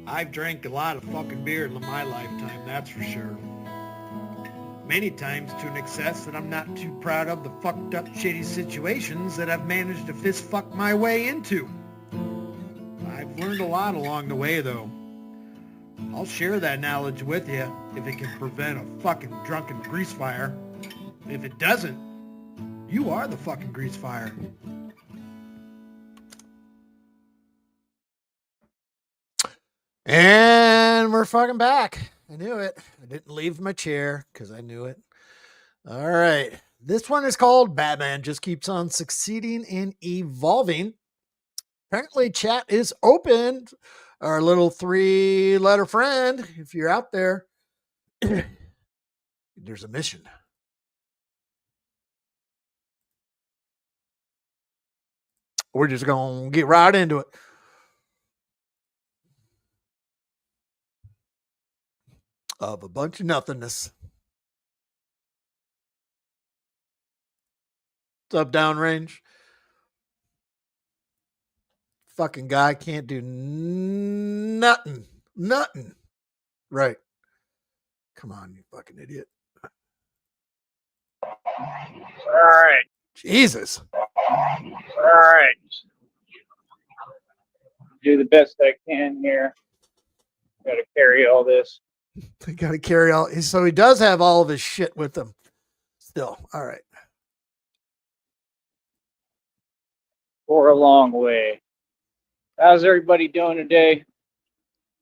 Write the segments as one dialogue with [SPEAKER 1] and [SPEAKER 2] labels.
[SPEAKER 1] I've drank a lot of fucking beer in my lifetime, that's for sure. Many times to an excess that I'm not too proud of the fucked up shitty situations that I've managed to fist fuck my way into. I've learned a lot along the way though. I'll share that knowledge with you if it can prevent a fucking drunken grease fire. If it doesn't, you are the fucking grease fire.
[SPEAKER 2] And we're fucking back. I knew it. I didn't leave my chair because I knew it. All right. This one is called Batman Just Keeps on Succeeding and Evolving. Apparently, chat is open. Our little 3-letter friend, if you're out there, there's a mission. We're just going to get right into it. Of a bunch of nothingness. What's up, downrange? Fucking guy can't do nothing. Nothing. Right. Come on, you fucking idiot.
[SPEAKER 3] All right.
[SPEAKER 2] Jesus.
[SPEAKER 3] All right. Do the best I can here. Got to carry all this.
[SPEAKER 2] They got to carry all. So he does have all of his shit with him. Still. All right.
[SPEAKER 3] For a long way. How's everybody doing today?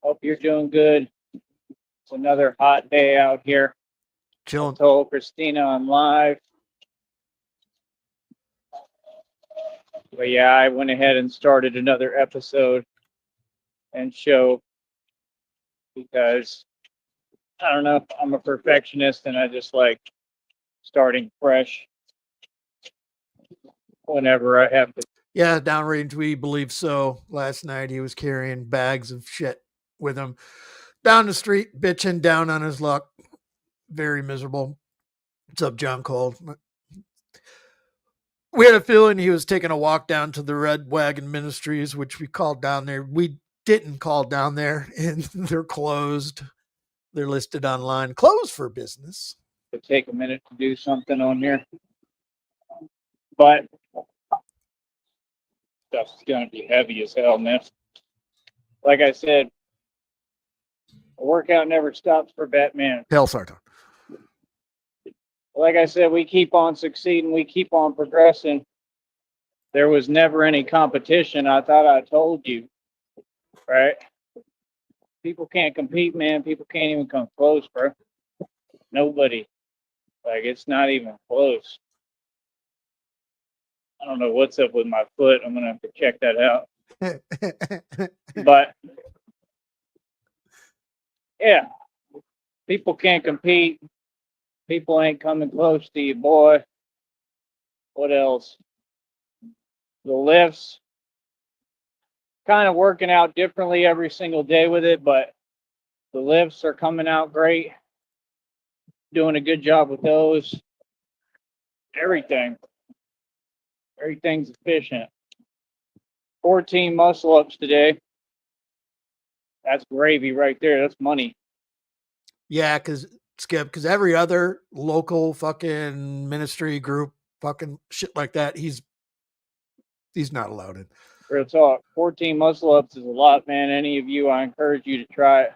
[SPEAKER 3] Hope you're doing good. It's another hot day out here.
[SPEAKER 2] Chilling.
[SPEAKER 3] I told Christina I'm live. But yeah, I went ahead and started another episode and show because I don't know, I'm a perfectionist and I just like starting fresh whenever I have to.
[SPEAKER 2] Yeah, downrange, we believe so. Last night he was carrying bags of shit with him down the street, bitching down on his luck. Very miserable. What's up, John Cole? We had a feeling he was taking a walk down to the Red Wagon Ministries, which we called down there. We didn't call down there, and they're closed. They're listed online, closed for business.
[SPEAKER 3] To take a minute to do something on here. But stuff's gonna be heavy as hell, man. Like I said, a workout never stops for Batman.
[SPEAKER 2] Hell, Sarton.
[SPEAKER 3] Like I said, we keep on succeeding, we keep on progressing. There was never any competition. I thought I told you, right? People can't compete, man. People can't even come close, bro. Nobody. Like, it's not even close. I don't know what's up with my foot. I'm gonna have to check that out. But yeah, people can't compete. People ain't coming close to you, boy. What else? The lifts, kind of working out differently every single day with it, but the lifts are coming out great. Doing a good job with those. Everything's efficient. 14 muscle ups today. That's gravy right there. That's money.
[SPEAKER 2] Yeah, because Skip, because every other local fucking ministry group, fucking shit like that, he's not allowed in.
[SPEAKER 3] Real talk. 14 muscle ups is a lot, man. Any of you, I encourage you to try it.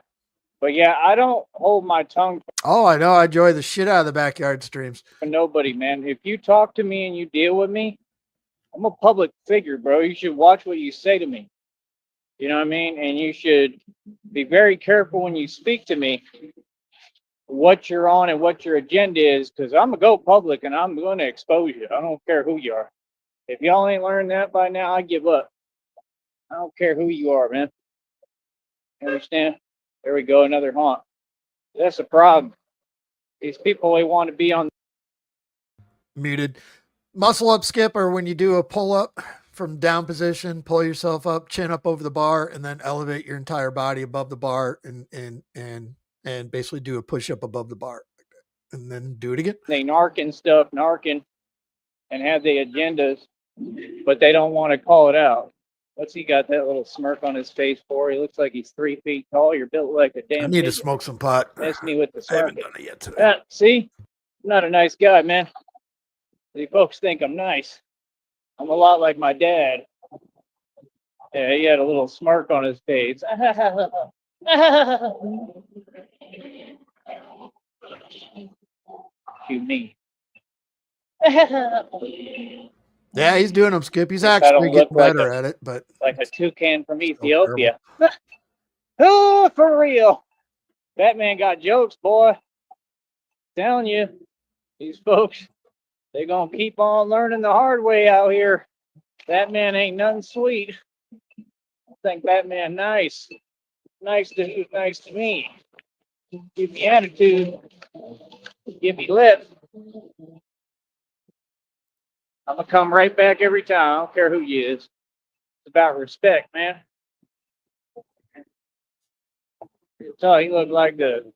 [SPEAKER 3] But yeah, I don't hold my tongue.
[SPEAKER 2] Oh, I know. I enjoy the shit out of the backyard streams.
[SPEAKER 3] For nobody, man. If you talk to me and you deal with me, I'm a public figure, bro. You should watch what you say to me. You know what I mean? And you should be very careful when you speak to me, what you're on and what your agenda is, because I'm going to go public and I'm going to expose you. I don't care who you are. If y'all ain't learned that by now, I give up. I don't care who you are, man. You understand? There we go, another haunt. That's a problem. These people, they want to be on.
[SPEAKER 2] Muted. Muscle up, Skip, or when you do a pull up from down position, pull yourself up, chin up over the bar, and then elevate your entire body above the bar and basically do a push up above the bar. And then do it again.
[SPEAKER 3] They narking, and have the agendas, but they don't want to call it out. What's he got that little smirk on his face for? He looks like he's 3 feet tall. You're built like a
[SPEAKER 2] I
[SPEAKER 3] damn
[SPEAKER 2] need to
[SPEAKER 3] midget.
[SPEAKER 2] smoke some pot.
[SPEAKER 3] That's me with the
[SPEAKER 2] I haven't
[SPEAKER 3] smirking.
[SPEAKER 2] done it yet today.
[SPEAKER 3] Yeah, see? I'm not a nice guy, man. See, folks think I'm nice. I'm a lot like my dad. Yeah, he had a little smirk on his face. You mean?
[SPEAKER 2] Yeah, he's doing them, Skip. He's
[SPEAKER 3] At least I
[SPEAKER 2] actually
[SPEAKER 3] don't look
[SPEAKER 2] getting
[SPEAKER 3] like
[SPEAKER 2] better at it, but
[SPEAKER 3] like a toucan from
[SPEAKER 2] still
[SPEAKER 3] Ethiopia. Oh, for real. Batman got jokes, boy. Telling you, these folks, they're gonna keep on learning the hard way out here. Batman ain't nothing sweet. I think Batman nice. Nice to me. Give me attitude. Give me lip. I'm gonna come right back every time. I don't care who you is. It's about respect, man. So he looked like the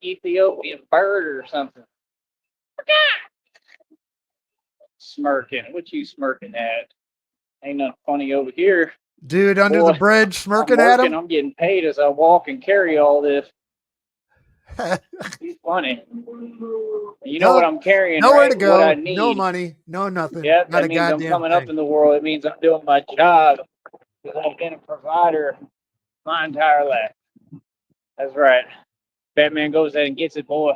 [SPEAKER 3] Ethiopian bird or something. Smirking. What you smirking at? Ain't nothing funny over here.
[SPEAKER 2] dude under
[SPEAKER 3] Boy,
[SPEAKER 2] the bridge
[SPEAKER 3] I'm
[SPEAKER 2] smirking at
[SPEAKER 3] working.
[SPEAKER 2] him.
[SPEAKER 3] I'm getting paid as I walk and carry all this. He's funny. You know what I'm carrying,
[SPEAKER 2] Nowhere
[SPEAKER 3] right?
[SPEAKER 2] to go.
[SPEAKER 3] What I need.
[SPEAKER 2] No money. No nothing.
[SPEAKER 3] Yeah,
[SPEAKER 2] Not
[SPEAKER 3] that
[SPEAKER 2] a
[SPEAKER 3] means I'm
[SPEAKER 2] goddamn
[SPEAKER 3] coming up
[SPEAKER 2] thing.
[SPEAKER 3] in the world. It means I'm doing my job. Because I've been a provider my entire life. That's right. Batman goes there and gets it, boy.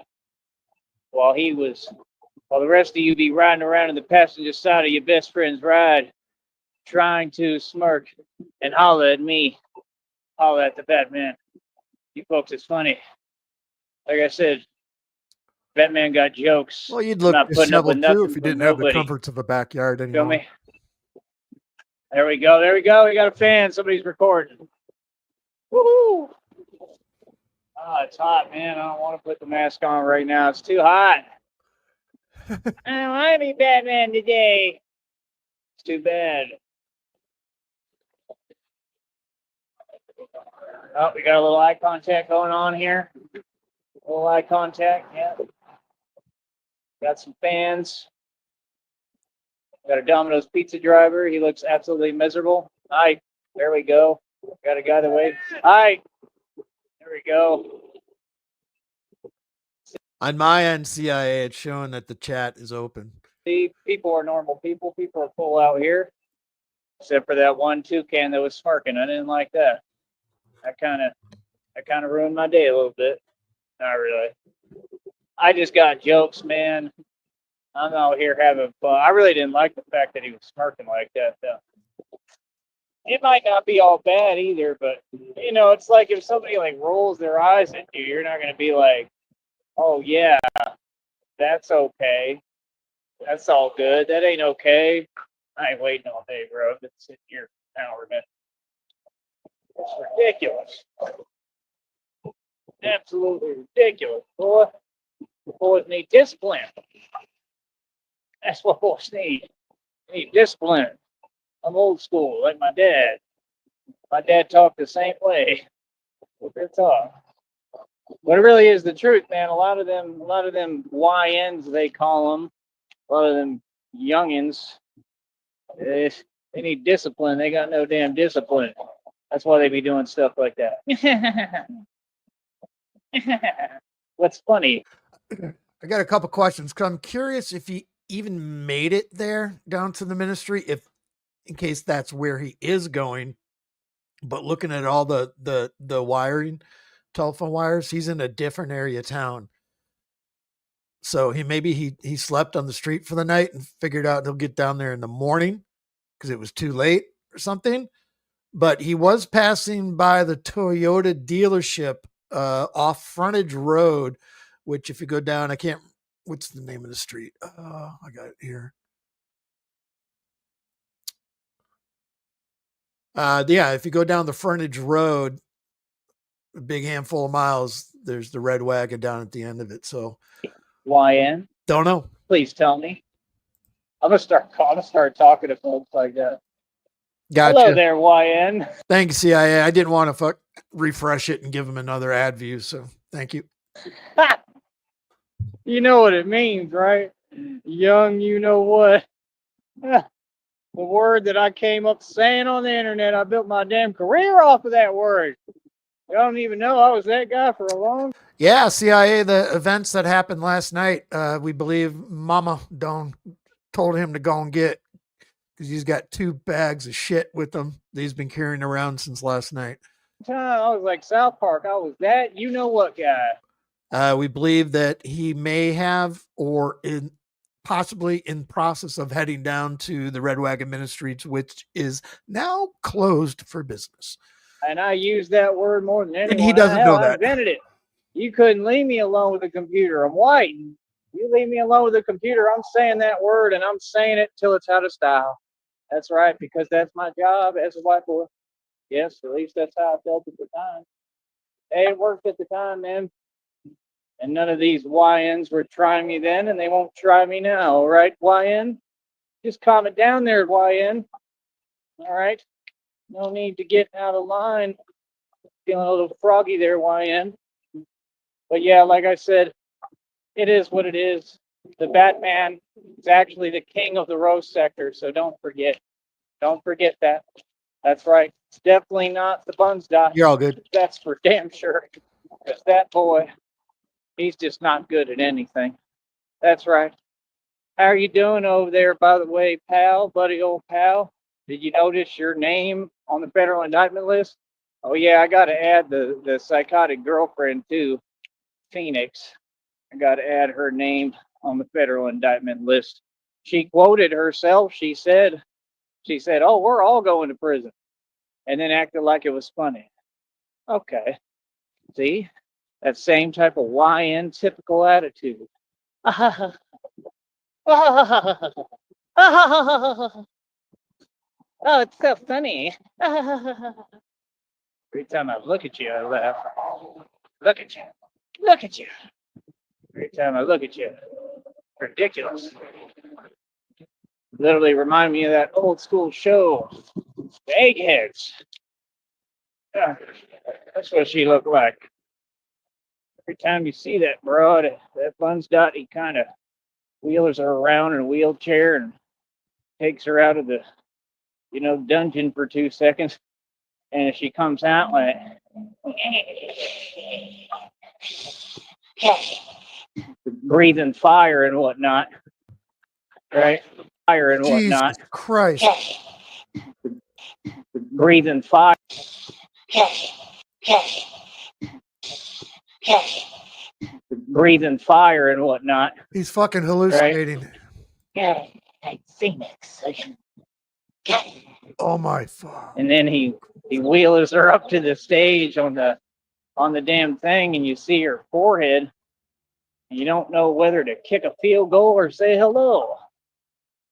[SPEAKER 3] While the rest of you be riding around in the passenger side of your best friend's ride, trying to smirk and holler at me, holler at the Batman. You folks, it's funny. Like I said, Batman got jokes.
[SPEAKER 2] Well, you'd
[SPEAKER 3] I'm
[SPEAKER 2] look
[SPEAKER 3] not putting up with
[SPEAKER 2] disheveled too
[SPEAKER 3] nothing
[SPEAKER 2] if you
[SPEAKER 3] from
[SPEAKER 2] didn't have the
[SPEAKER 3] nobody.
[SPEAKER 2] comforts of a backyard
[SPEAKER 3] Feel
[SPEAKER 2] anymore.
[SPEAKER 3] me? There we go. There we go. We got a fan. Somebody's recording. Woohoo! Oh, it's hot, man. I don't want to put the mask on right now. It's too hot. I don't want to be Batman today. It's too bad. Oh, we got a little eye contact going on here. A little eye contact, yeah. Got some fans. Got a Domino's pizza driver. He looks absolutely miserable. Hi, there we go. Got a guy that waves. Hi, there we go.
[SPEAKER 2] On my end, CIA, it's showing that the chat is open.
[SPEAKER 3] See, people are normal people. People are full out here. Except for that one toucan that was smirking. I didn't like that. That kind of ruined my day a little bit. Not really. I just got jokes, man. I'm out here having fun. I really didn't like the fact that he was smirking like that, though. It might not be all bad either, but it's like if somebody like rolls their eyes at you, you're not gonna be like, "Oh yeah, that's okay. That's all good. That ain't okay." I ain't waiting all day, bro. I've been sitting here for an hour, man. It's ridiculous. Absolutely ridiculous, boy. Boys need discipline. That's what boys need. They need discipline. I'm old school, like my dad. My dad talked the same way. Good talk. But it really is the truth, man. A lot of them YNs, they call them, a lot of them youngins, they need discipline. They got no damn discipline. That's why they be doing stuff like that. What's funny?
[SPEAKER 2] I got a couple questions because I'm curious if he even made it there down to the ministry, if in case that's where he is going. But looking at all the wiring, telephone wires, he's in a different area of town. So he slept on the street for the night and figured out he'll get down there in the morning because it was too late or something. But he was passing by the Toyota dealership off Frontage Road, which if you go down, what's the name of the street? I got it here. Yeah, if you go down the Frontage Road, a big handful of miles, there's the red wagon down at the end of it. So
[SPEAKER 3] YN?
[SPEAKER 2] don't know.
[SPEAKER 3] Please tell me. I'm gonna start talking to folks like that.
[SPEAKER 2] Gotcha.
[SPEAKER 3] Hello there, YN.
[SPEAKER 2] Thanks, CIA. I didn't want to refresh it and give him another ad view, so thank you.
[SPEAKER 3] You know what it means, right? Young, you know what? The word that I came up saying on the internet. I built my damn career off of that word. I don't even know I was that guy for a long.
[SPEAKER 2] Yeah, CIA, the events that happened last night, we believe Mama Don told him to go and get, because he's got 2 bags of shit with him that he's been carrying around since last night.
[SPEAKER 3] Time I was like South Park. I was that you know what guy.
[SPEAKER 2] We believe that he may have, or possibly in process of heading down to the Red Wagon Ministries, which is now closed for business.
[SPEAKER 3] And I use that word more than anyone.
[SPEAKER 2] And he doesn't know
[SPEAKER 3] I
[SPEAKER 2] that.
[SPEAKER 3] invented it. You couldn't leave me alone with a computer. I'm white. You leave me alone with a computer, I'm saying that word, and I'm saying it till it's out of style. That's right, because that's my job as a white boy. Yes, at least that's how I felt at the time. Hey, it worked at the time, man. And none of these YNs were trying me then, and they won't try me now, all right, YN? Just calm it down there, YN. All right? No need to get out of line. Feeling a little froggy there, YN. But yeah, like I said, it is what it is. The Batman is actually the king of the Rose sector, so don't forget. Don't forget that. That's right. It's definitely not the Buns Dot.
[SPEAKER 2] You're all good.
[SPEAKER 3] That's for damn sure. Because that boy, he's just not good at anything. That's right. How are you doing over there, by the way, pal, buddy, old pal? Did you notice your name on the federal indictment list? Oh, yeah, I got to add the psychotic girlfriend, too, Phoenix. I got to add her name on the federal indictment list. She quoted herself. She said, oh, we're all going to prison. And then acted like it was funny. Okay. See? That same type of YN typical attitude. Oh, it's so funny. Every time I look at you, I laugh. Look at you. Look at you. Every time I look at you, ridiculous. Literally remind me of that old school show, the Eggheads. That's what she looked like. Every time you see that broad, that Buns Dot, he kind of wheelers her around in a wheelchair and takes her out of the, dungeon for 2 seconds. And she comes out like, breathing fire and whatnot, right? Fire and whatnot.
[SPEAKER 2] Jesus Christ.
[SPEAKER 3] Breathing fire. Breathing fire and whatnot.
[SPEAKER 2] He's fucking hallucinating.
[SPEAKER 3] Yeah, like Phoenix.
[SPEAKER 2] Oh my fuck.
[SPEAKER 3] And then he wheels her up to the stage on the damn thing, and you see her forehead, and you don't know whether to kick a field goal or say hello.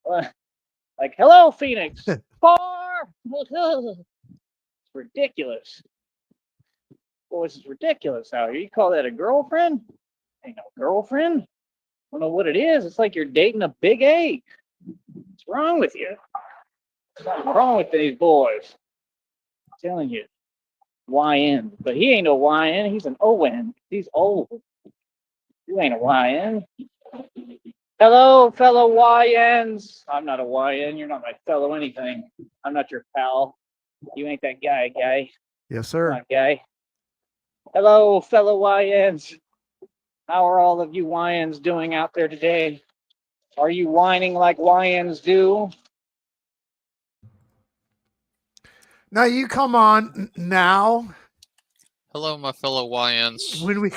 [SPEAKER 3] Like, hello, Phoenix. Far. It's ridiculous. Boy, this is ridiculous out here. You call that a girlfriend? Ain't no girlfriend. I don't know what it is. It's like you're dating a big egg. What's wrong with you? What's wrong with these boys? I'm telling you. YN. But he ain't no YN. He's an ON. He's old. You ain't a YN. Hello, fellow YNs. I'm not a YN. You're not my fellow anything. I'm not your pal. You ain't that guy.
[SPEAKER 2] Yes, sir.
[SPEAKER 3] Come on, guy. Hello, fellow YNs. How are all of you YNs doing out there today? Are you whining like YNs do?
[SPEAKER 2] Now you come on now.
[SPEAKER 4] Hello, my fellow YNs.
[SPEAKER 2] When we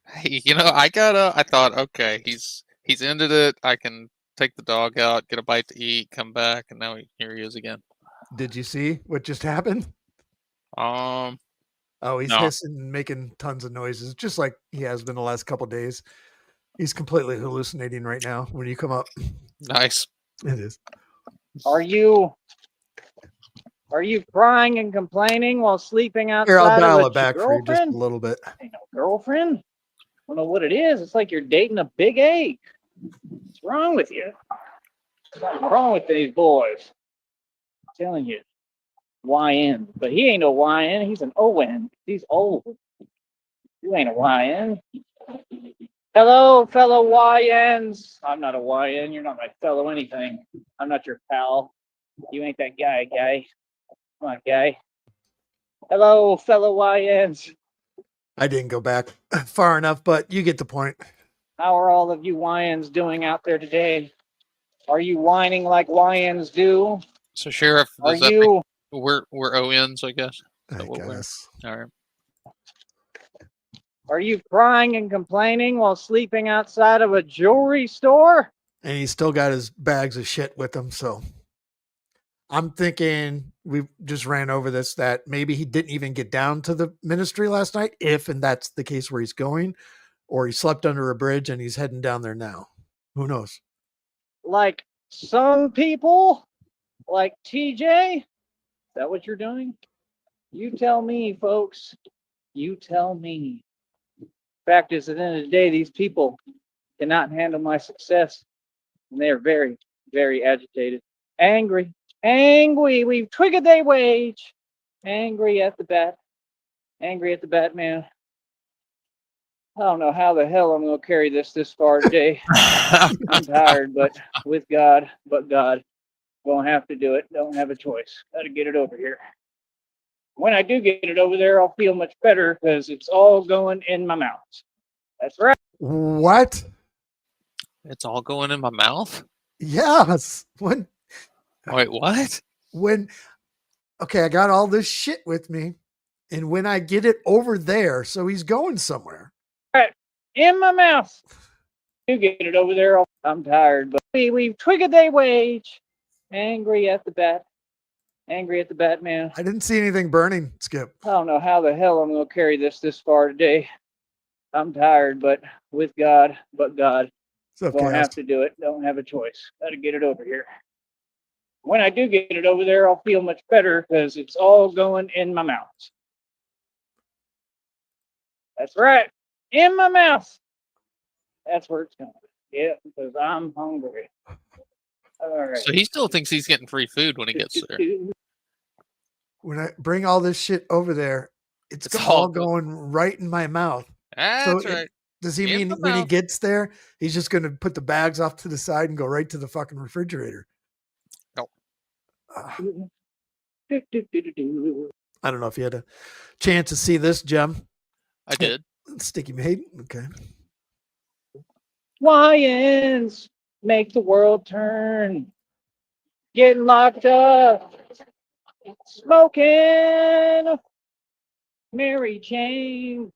[SPEAKER 4] Hey, I thought, okay, he's ended it. I can take the dog out, get a bite to eat, come back, and now here he is again.
[SPEAKER 2] Did you see what just happened?
[SPEAKER 4] Um,
[SPEAKER 2] Oh, he's
[SPEAKER 4] No.
[SPEAKER 2] hissing and making tons of noises, just like he has been the last couple of days. He's completely hallucinating right now when you come up.
[SPEAKER 4] nice.
[SPEAKER 2] It is.
[SPEAKER 3] Are you crying and complaining while sleeping outside
[SPEAKER 2] Here, I'll dial
[SPEAKER 3] with
[SPEAKER 2] it back
[SPEAKER 3] your
[SPEAKER 2] for you just a
[SPEAKER 3] girlfriend?
[SPEAKER 2] little bit.
[SPEAKER 3] Ain't no girlfriend. I don't know what it is. It's like you're dating a big egg. What's wrong with you? What's wrong with these boys? I'm telling you. YN. But he ain't no YN. He's an ON. He's old. You ain't a YN. Hello, fellow YNs. I'm not a YN. You're not my fellow anything. I'm not your pal. You ain't that guy. Come on, guy. Hello, fellow YNs.
[SPEAKER 2] I didn't go back far enough, but you get the point.
[SPEAKER 3] How are all of you YNs doing out there today? Are you whining like YNs do?
[SPEAKER 4] So, Sheriff,
[SPEAKER 3] Are
[SPEAKER 4] does that mean
[SPEAKER 3] you?
[SPEAKER 4] we're ONs, I guess? Is
[SPEAKER 2] I
[SPEAKER 4] that what we're-
[SPEAKER 2] guess.
[SPEAKER 4] All right.
[SPEAKER 3] Are you crying and complaining while sleeping outside of a jewelry store?
[SPEAKER 2] And he's still got his bags of shit with him. So I'm thinking we just ran over this, that maybe he didn't even get down to the ministry last night, if and that's the case where he's going, or he slept under a bridge and he's heading down there now. Who knows?
[SPEAKER 3] Like some people? Like TJ? Is that what you're doing? You tell me, folks. You tell me. Fact is, at the end of the day, these people cannot handle my success. And they are very, very agitated. Angry. Angry. We've triggered their wage. Angry at the bat. Angry at the Batman. I don't know how the hell I'm going to carry this far today. I'm tired, but with God, gonna have to do it. Don't have a choice. Gotta get it over here. When I do get it over there, I'll feel much better because it's all going in my mouth. That's right.
[SPEAKER 2] What?
[SPEAKER 4] It's all going in my mouth?
[SPEAKER 2] Yes. When,
[SPEAKER 4] Wait, what?
[SPEAKER 2] okay, I got all this shit with me. And when I get it over there, so he's going somewhere.
[SPEAKER 3] In my mouth. You get it over there. I'm tired, but we've triggered their wage. Angry at the bat. Angry at the Batman.
[SPEAKER 2] I didn't see anything burning, Skip.
[SPEAKER 3] I don't know how the hell I'm going to carry this far today. I'm tired, but with God,
[SPEAKER 2] So
[SPEAKER 3] gonna have to do it. Don't have a choice. Gotta get it over here. When I do get it over there, I'll feel much better because it's all going in my mouth. That's right. In my mouth. That's where it's going. Yeah, because I'm hungry. All right.
[SPEAKER 4] So he still thinks he's getting free food when he gets there.
[SPEAKER 2] When I bring all this shit over there, it's
[SPEAKER 4] It's
[SPEAKER 2] all
[SPEAKER 4] all
[SPEAKER 2] going right in my mouth.
[SPEAKER 4] That's
[SPEAKER 2] So
[SPEAKER 4] right.
[SPEAKER 2] Does he
[SPEAKER 4] In
[SPEAKER 2] mean
[SPEAKER 4] the
[SPEAKER 2] when he
[SPEAKER 4] mouth.
[SPEAKER 2] gets there, he's just going to put the bags off to the side and go right to the fucking refrigerator?
[SPEAKER 4] No.
[SPEAKER 2] I don't know if you had a chance to see this, Jem.
[SPEAKER 4] I did.
[SPEAKER 2] Sticky made. Okay.
[SPEAKER 3] Lions make the world turn. Getting locked up. Smoking. Mary Jane.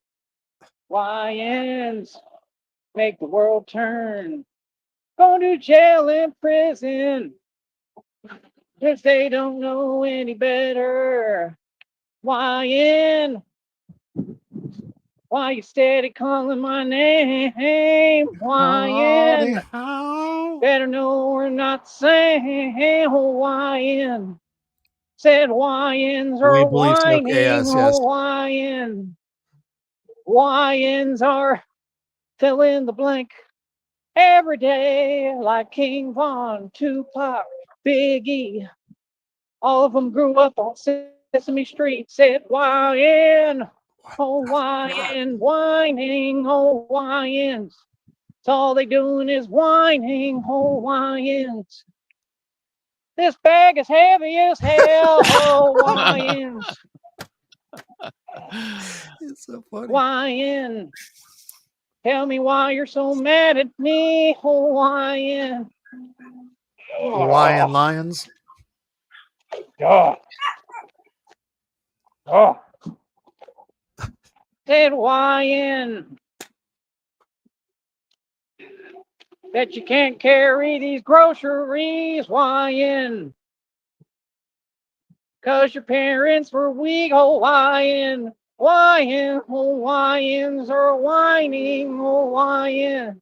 [SPEAKER 3] Lions make the world turn. Going to jail and prison. If they don't know any better. YN. Why you steady calling my name? YN. Better know we're not the same. YN. Said YNs are
[SPEAKER 2] We believe so.
[SPEAKER 3] whining.
[SPEAKER 2] Yes.
[SPEAKER 3] YN. YNs are fill in the blank every day, like King Von, Tupac, Big E. All of them grew up on Sesame Street. Said YN. Oh, YN, whining, oh, YNs. It's all they doing is whining, oh, YNs. This bag is heavy as hell, oh, YNs.
[SPEAKER 2] It's so funny.
[SPEAKER 3] YN. Tell me why you're so mad at me, oh, YN.
[SPEAKER 2] Hawaiian Lions.
[SPEAKER 3] Oh. Oh. Said YN. Bet you can't carry these groceries, YN. Cause your parents were weak, oh, YN. YN, oh, YNs are whining, oh, YN.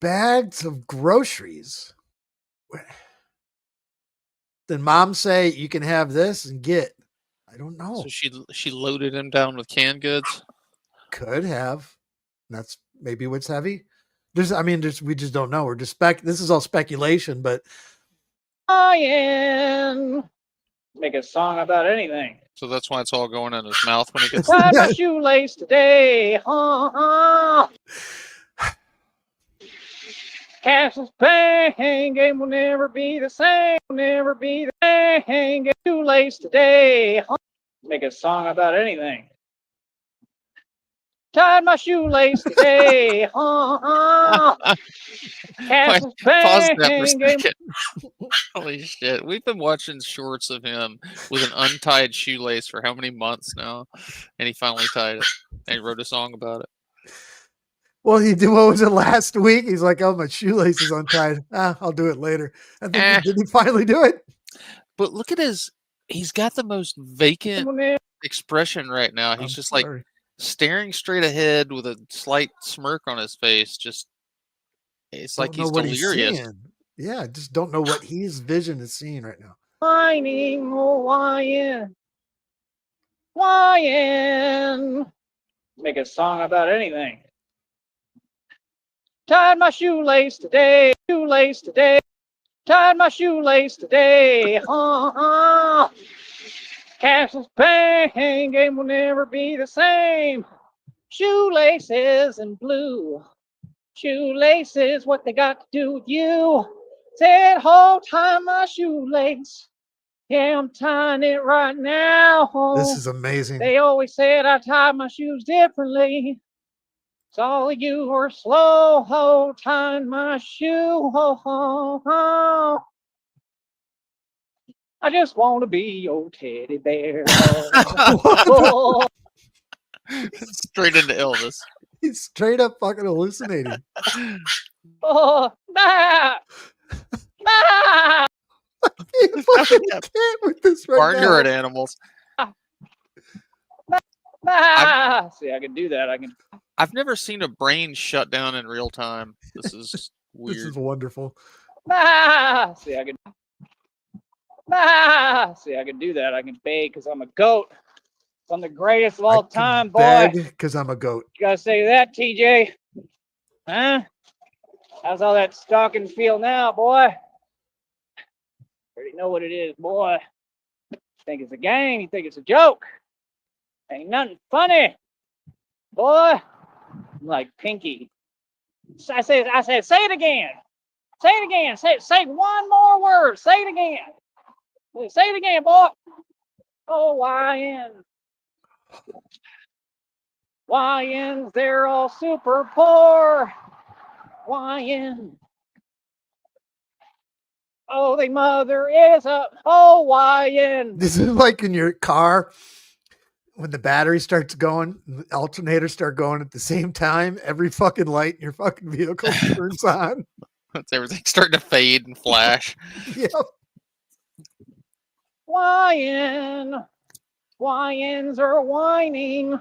[SPEAKER 2] Bags of groceries. Did mom say you can have this and get? I don't know.
[SPEAKER 4] So she loaded him down with canned goods.
[SPEAKER 2] Could have. That's maybe what's heavy. We just don't know. We're just this is all speculation, but
[SPEAKER 3] YN. Make a song about anything.
[SPEAKER 4] So that's why it's all going in his mouth when he gets.
[SPEAKER 3] Tied my shoelace today. Castle's pain game will never be the same. Will never be the same. Get shoelace today. Make a song about anything. Tied my shoelace today. Castle's
[SPEAKER 4] Pause that for a
[SPEAKER 3] pain game.
[SPEAKER 4] second. Holy shit. We've been watching shorts of him with an untied shoelace for how many months now? And he finally tied it. And he wrote a song about it.
[SPEAKER 2] Well, he did. What was it last week? He's like, "Oh, my shoelace is untied. I'll do it later." I think did he finally do it?
[SPEAKER 4] But look at he's got the most vacant expression right now. He's just like staring straight ahead with a slight smirk on his face. Just it's like he's delirious.
[SPEAKER 2] Yeah, I just don't know what his vision is seeing right now.
[SPEAKER 3] Whining, whining, whining. Make a song about anything. Tied my shoelace today. Shoelace today. Tied my shoelace today. Castle's pain game will never be the same. Shoelaces and blue. Shoelaces, what they got to do with you? Said, hold tie my shoelace. Yeah, I'm tying it right now.
[SPEAKER 2] This is amazing.
[SPEAKER 3] They always said I tie my shoes differently. So all of you are slow tying my shoe. I just want to be your teddy bear.
[SPEAKER 4] Straight into Elvis.
[SPEAKER 2] He's straight up fucking hallucinating.
[SPEAKER 3] Nah.
[SPEAKER 2] You fucking can't with this right
[SPEAKER 4] Barnyard
[SPEAKER 2] now.
[SPEAKER 4] animals.
[SPEAKER 3] See, I can do that.
[SPEAKER 4] I've never seen a brain shut down in real time. This is weird.
[SPEAKER 2] This is wonderful.
[SPEAKER 3] See, I can do that. I can beg because I'm a goat. I'm the greatest of all time, boy.
[SPEAKER 2] Because I'm a goat.
[SPEAKER 3] You gotta say that, TJ. Huh? How's all that stalking feel now, boy? Already know what it is, boy. You think it's a game? You think it's a joke? Ain't nothing funny, boy. I'm like Pinky. I said, say it again. Say it again. Say one more word. Say it again. Say it again, boy. O-Y-N. YNs, they're all super poor. YN. Oh, the mother is up. O-Y-N.
[SPEAKER 2] This is like in your car when the battery starts going, and the alternators start going at the same time. Every fucking light in your fucking vehicle turns on.
[SPEAKER 4] That's everything starting to fade and flash.
[SPEAKER 2] Yep.
[SPEAKER 3] YN. YNs are whining.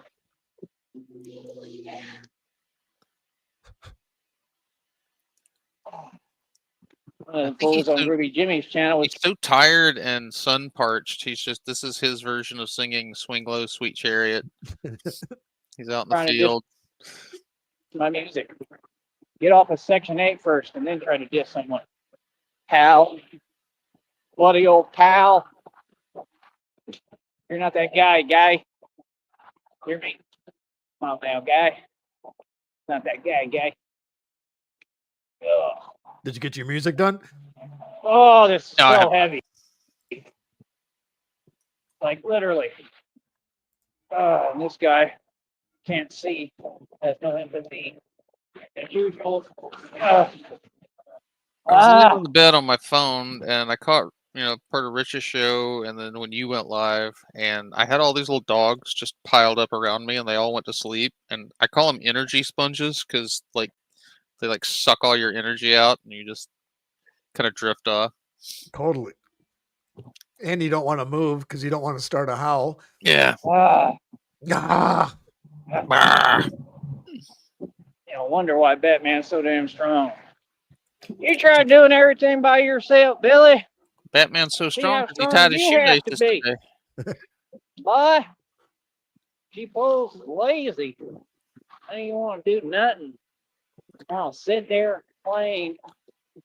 [SPEAKER 3] Pulls on Ruby Jimmy's channel.
[SPEAKER 4] He's so tired and sun parched. This is his version of singing Swing Low, Sweet Chariot. He's out in the field.
[SPEAKER 3] My music. Get off of Section 8 first and then try to diss someone. Pal. Bloody old pal. You're not that guy. Hear me. Come on now, guy. Not that guy. Ugh.
[SPEAKER 2] Did you get your music done?
[SPEAKER 3] Oh, this is so heavy. Like literally. And this guy can't see. Has no empathy. As usual.
[SPEAKER 4] I was laying on the bed on my phone and I caught, part of Rich's show and then when you went live and I had all these little dogs just piled up around me and they all went to sleep and I call them energy sponges because they suck all your energy out and you just kind of drift off.
[SPEAKER 2] Totally. And you don't want to move because you don't want to start a howl.
[SPEAKER 4] Yeah.
[SPEAKER 3] Wonder why Batman's so damn strong. You tried doing everything by yourself, Billy.
[SPEAKER 4] Batman's so strong because he tied his shoelaces today.
[SPEAKER 3] Boy, she pulls lazy. I don't even want to do nothing. I'll sit there and complain.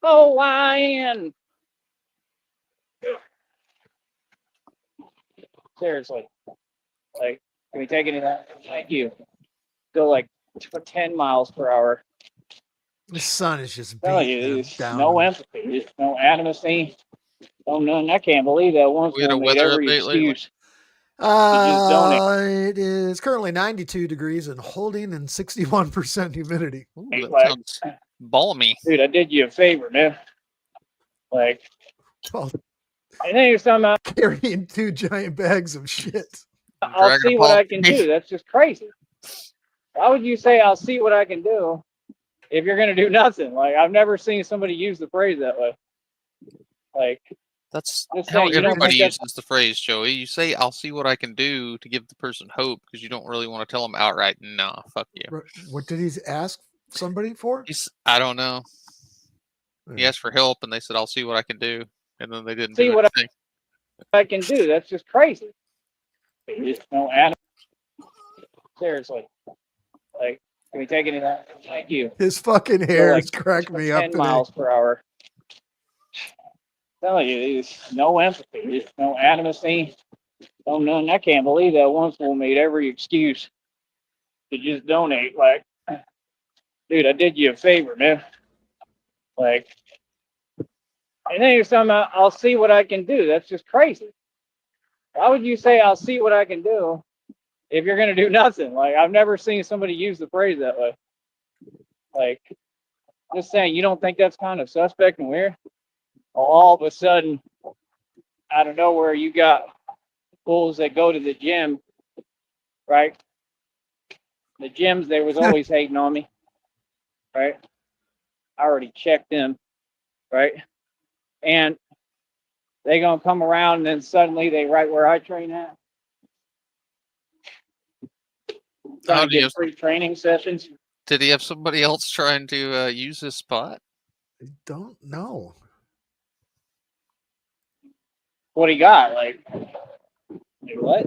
[SPEAKER 3] O-Y-N. Seriously. Like, can we take anything? Thank you. Go like 10 miles per hour.
[SPEAKER 2] The sun is just
[SPEAKER 3] Tell
[SPEAKER 2] beating
[SPEAKER 3] you,
[SPEAKER 2] him
[SPEAKER 3] there's
[SPEAKER 2] down.
[SPEAKER 3] no empathy, there's no animacy, no none. I can't believe that once
[SPEAKER 4] We had a
[SPEAKER 3] one made
[SPEAKER 4] weather
[SPEAKER 3] every
[SPEAKER 4] update lately?
[SPEAKER 3] excuse. just donate.
[SPEAKER 2] It is currently 92 degrees and holding and 61% humidity.
[SPEAKER 4] Ooh,
[SPEAKER 3] Hey,
[SPEAKER 4] that
[SPEAKER 3] like,
[SPEAKER 4] sounds balmy.
[SPEAKER 3] dude, I did you a favor, man. Like,
[SPEAKER 2] Well,
[SPEAKER 3] and then you're talking about,
[SPEAKER 2] carrying 2 giant bags of shit.
[SPEAKER 3] I'll
[SPEAKER 4] Dragon
[SPEAKER 3] see what
[SPEAKER 4] Ball
[SPEAKER 3] I can do. That's just crazy. Why would you say I'll see what I can do if you're gonna do nothing? Like, I've never seen somebody use the phrase that way. Like,
[SPEAKER 4] That's
[SPEAKER 3] just
[SPEAKER 4] how
[SPEAKER 3] saying, you don't
[SPEAKER 4] everybody
[SPEAKER 3] think that's
[SPEAKER 4] uses the phrase, Joey. You say, "I'll see what I can do" to give the person hope because you don't really want to tell them outright, "Nah, fuck you."
[SPEAKER 2] What did he ask somebody for?
[SPEAKER 4] I don't know. He
[SPEAKER 2] Yeah.
[SPEAKER 4] asked for help, and they said, "I'll see what I can do," and then they didn't
[SPEAKER 3] see
[SPEAKER 4] do
[SPEAKER 3] what
[SPEAKER 4] anything.
[SPEAKER 3] I can do. That's just crazy. There's no animal. Seriously. Like, can we take anything? Thank you.
[SPEAKER 2] His fucking
[SPEAKER 3] Go
[SPEAKER 2] hair
[SPEAKER 3] like
[SPEAKER 2] is cracking me up
[SPEAKER 3] 10
[SPEAKER 2] today.
[SPEAKER 3] miles per hour. Tell you, there's no empathy, there's no animacy, no none. I can't believe that once one made every excuse to just donate. Like, dude, I did you a favor, man. Like, and then you're talking about, I'll see what I can do. That's just crazy. Why would you say I'll see what I can do if you're gonna do nothing? Like, I've never seen somebody use the phrase that way. Like, just saying, you don't think that's kind of suspect and weird? All of a sudden, out of nowhere, you got fools that go to the gym, right? The gyms, they was always hating on me, right? I already checked them, right? And they gonna come around and then suddenly they right where I train at. Trying to get free training sessions.
[SPEAKER 4] Did he have somebody else trying to use his spot?
[SPEAKER 2] I don't know.
[SPEAKER 3] What he got? Like what?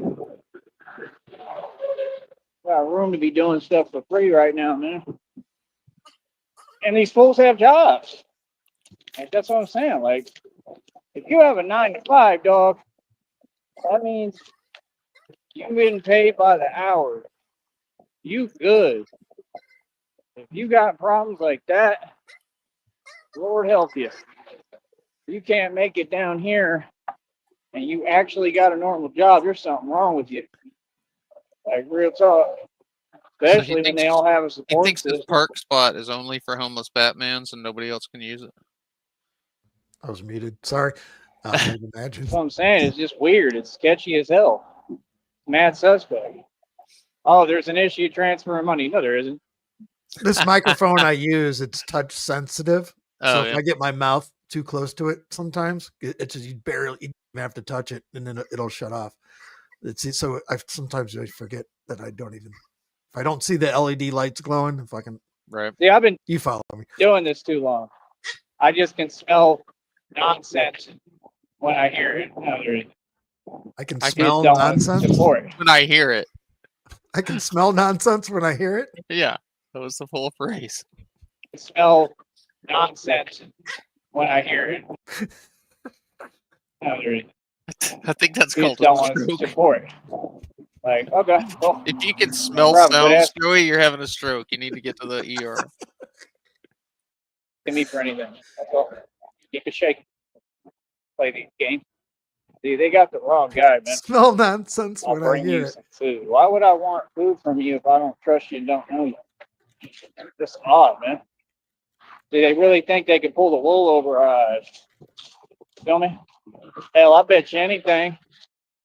[SPEAKER 3] Got room to be doing stuff for free right now, man. And these fools have jobs. Like, that's what I'm saying. Like, if you have a 9 to 5, dog, that means you're getting paid by the hour. You good. If you got problems like that, Lord help you. You can't make it down here and you actually got a normal job, there's something wrong with you. Like, real talk. Especially when they all have a
[SPEAKER 4] He
[SPEAKER 3] support
[SPEAKER 4] thinks this
[SPEAKER 3] system.
[SPEAKER 4] park spot is only for homeless Batmans and nobody else can use it.
[SPEAKER 2] I was muted. Sorry. I would imagine.
[SPEAKER 3] That's what I'm saying. It's just weird. It's sketchy as hell. Mad suspect. Oh, there's an issue transferring money. No, there isn't.
[SPEAKER 2] This microphone I use, it's touch sensitive. So if
[SPEAKER 4] yeah.
[SPEAKER 2] I get my mouth too close to it, sometimes it's just you even have to touch it, and then it'll shut off. So sometimes I forget that I don't even. If I don't see the LED lights glowing, if I can.
[SPEAKER 4] Right.
[SPEAKER 3] See, I've been
[SPEAKER 2] You follow me.
[SPEAKER 3] doing this too long. I just can smell nonsense when I hear it. No, there isn't.
[SPEAKER 2] I can
[SPEAKER 3] I
[SPEAKER 2] smell
[SPEAKER 3] just don't want to
[SPEAKER 2] nonsense.
[SPEAKER 3] support it.
[SPEAKER 4] When I hear it.
[SPEAKER 2] I can smell nonsense when I hear it.
[SPEAKER 4] Yeah, that was the full phrase.
[SPEAKER 3] I smell nonsense when I hear it. No, there isn't.
[SPEAKER 4] I think that's
[SPEAKER 3] You
[SPEAKER 4] called
[SPEAKER 3] just don't
[SPEAKER 4] a
[SPEAKER 3] want to
[SPEAKER 4] stroke.
[SPEAKER 3] support it. Like, okay, well,
[SPEAKER 4] If you can smell
[SPEAKER 3] problem, but
[SPEAKER 4] sounds,
[SPEAKER 3] ask-
[SPEAKER 4] Joey, you're having a stroke. You need to get to the ER.
[SPEAKER 3] to me for anything. That's all. Keep it shaking. Play these games. See, they got the wrong guy, man.
[SPEAKER 2] Smell nonsense
[SPEAKER 3] I'll
[SPEAKER 2] when I
[SPEAKER 3] bring
[SPEAKER 2] hear
[SPEAKER 3] you
[SPEAKER 2] it.
[SPEAKER 3] some food. Why would I want food from you if I don't trust you and don't know you? That's odd, man. Do they really think they can pull the wool over our eyes? Feel me? Hell, I bet you anything.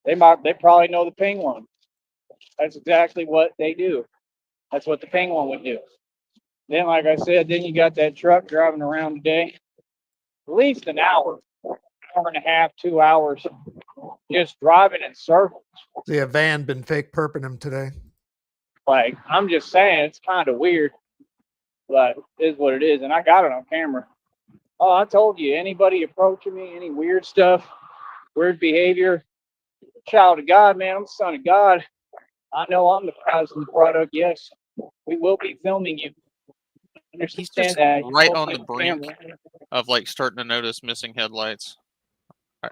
[SPEAKER 3] They probably know the penguin. That's exactly what they do. That's what the penguin would do. Then, like I said, then you got that truck driving around today. At least an hour and a half, 2 hours, just driving in circles.
[SPEAKER 2] See a van been fake perping him today.
[SPEAKER 3] Like, I'm just saying, it's kind of weird, but it is what it is. And I got it on camera. Oh, I told you, anybody approaching me, any weird stuff, weird behavior, child of God, man, I'm the son of God. I know I'm the prize of the product. Yes, we will be filming you.
[SPEAKER 4] He's
[SPEAKER 3] Understand
[SPEAKER 4] just
[SPEAKER 3] that.
[SPEAKER 4] right on the brink of like starting to notice missing headlights.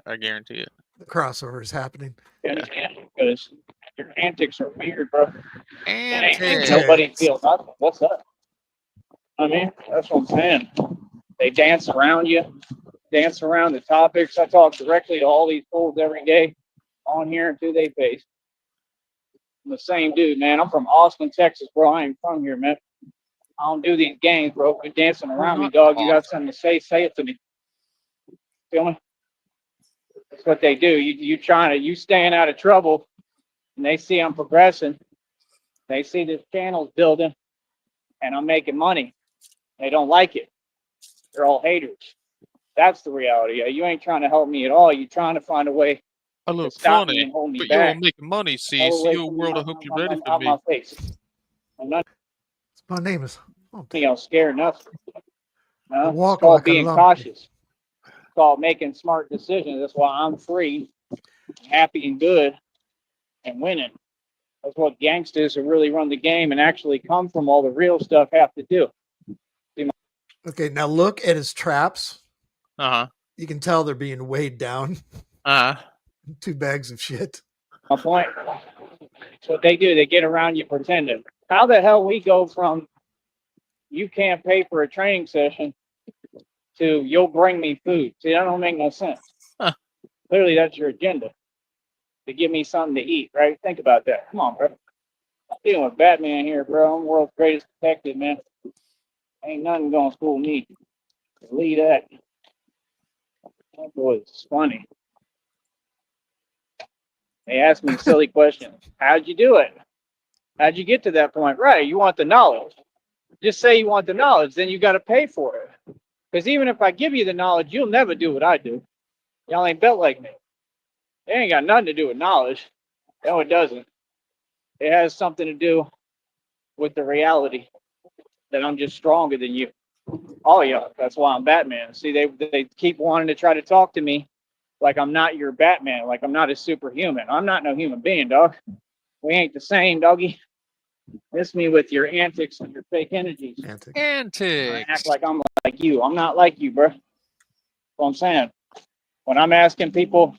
[SPEAKER 4] I guarantee it.
[SPEAKER 2] The crossover is happening.
[SPEAKER 3] Understand? because your antics are weird, bro.
[SPEAKER 4] And
[SPEAKER 3] Ain't making nobody feel nothing. What's up? I mean, that's what I'm saying. They dance around you, dance around the topics. I talk directly to all these fools every day on here until they face. I'm the same dude, man. I'm from Austin, Texas, bro. I ain't from here, man. I don't do these games, bro. Quit dancing around me, dog. You got something to say it to me. Feel me? That's what they do. You staying out of trouble, and they see I'm progressing. They see this channel's building, and I'm making money. They don't like it. They're all haters. That's the reality. You ain't trying to help me at all. You're trying to find a way
[SPEAKER 4] I
[SPEAKER 3] to
[SPEAKER 4] look
[SPEAKER 3] stop me
[SPEAKER 4] funny,
[SPEAKER 3] and hold me
[SPEAKER 4] but you're all
[SPEAKER 3] back.
[SPEAKER 4] making money, see.
[SPEAKER 3] All the
[SPEAKER 4] See
[SPEAKER 3] way
[SPEAKER 4] your
[SPEAKER 3] from
[SPEAKER 4] world, I hope you're ready for me.
[SPEAKER 3] my face. I'm not
[SPEAKER 2] My name is.
[SPEAKER 3] scared enough.
[SPEAKER 2] I
[SPEAKER 3] It's
[SPEAKER 2] walk
[SPEAKER 3] called
[SPEAKER 2] like a
[SPEAKER 3] being
[SPEAKER 2] lumpy.
[SPEAKER 3] cautious. It's called making smart decisions. That's why I'm free, happy, and good, and winning. That's what gangsters who really run the game and actually come from all the real stuff have to do.
[SPEAKER 2] Okay, now look at his traps.
[SPEAKER 4] Uh-huh.
[SPEAKER 2] You can tell they're being weighed down.
[SPEAKER 4] Uh-huh.
[SPEAKER 2] 2 bags of shit.
[SPEAKER 3] My point. That's what they do. They get around you pretending. How the hell we go from you can't pay for a training session to you'll bring me food? See, that don't make no sense.
[SPEAKER 4] Huh.
[SPEAKER 3] Clearly, that's your agenda to give me something to eat, right? Think about that. Come on, bro. I'm dealing with Batman here, bro. I'm world's greatest detective, man. Ain't nothing gonna fool me. Believe that. That boy's funny. They asked me a silly question. How'd you do it? How'd you get to that point? Right, you want the knowledge. Just say you want the knowledge, then you got to pay for it. Because even if I give you the knowledge, you'll never do what I do. Y'all ain't built like me. It ain't got nothing to do with knowledge. No, it doesn't. It has something to do with the reality that I'm just stronger than you. Oh yeah, that's why I'm Batman. See, they keep wanting to try to talk to me like I'm not your Batman, like I'm not a superhuman. I'm not no human being, dog. We ain't the same, doggy. Miss me with your antics and your fake energies. I
[SPEAKER 4] Antics.
[SPEAKER 3] act like I'm like you. I'm not like you, bro. That's what I'm saying. When I'm asking people,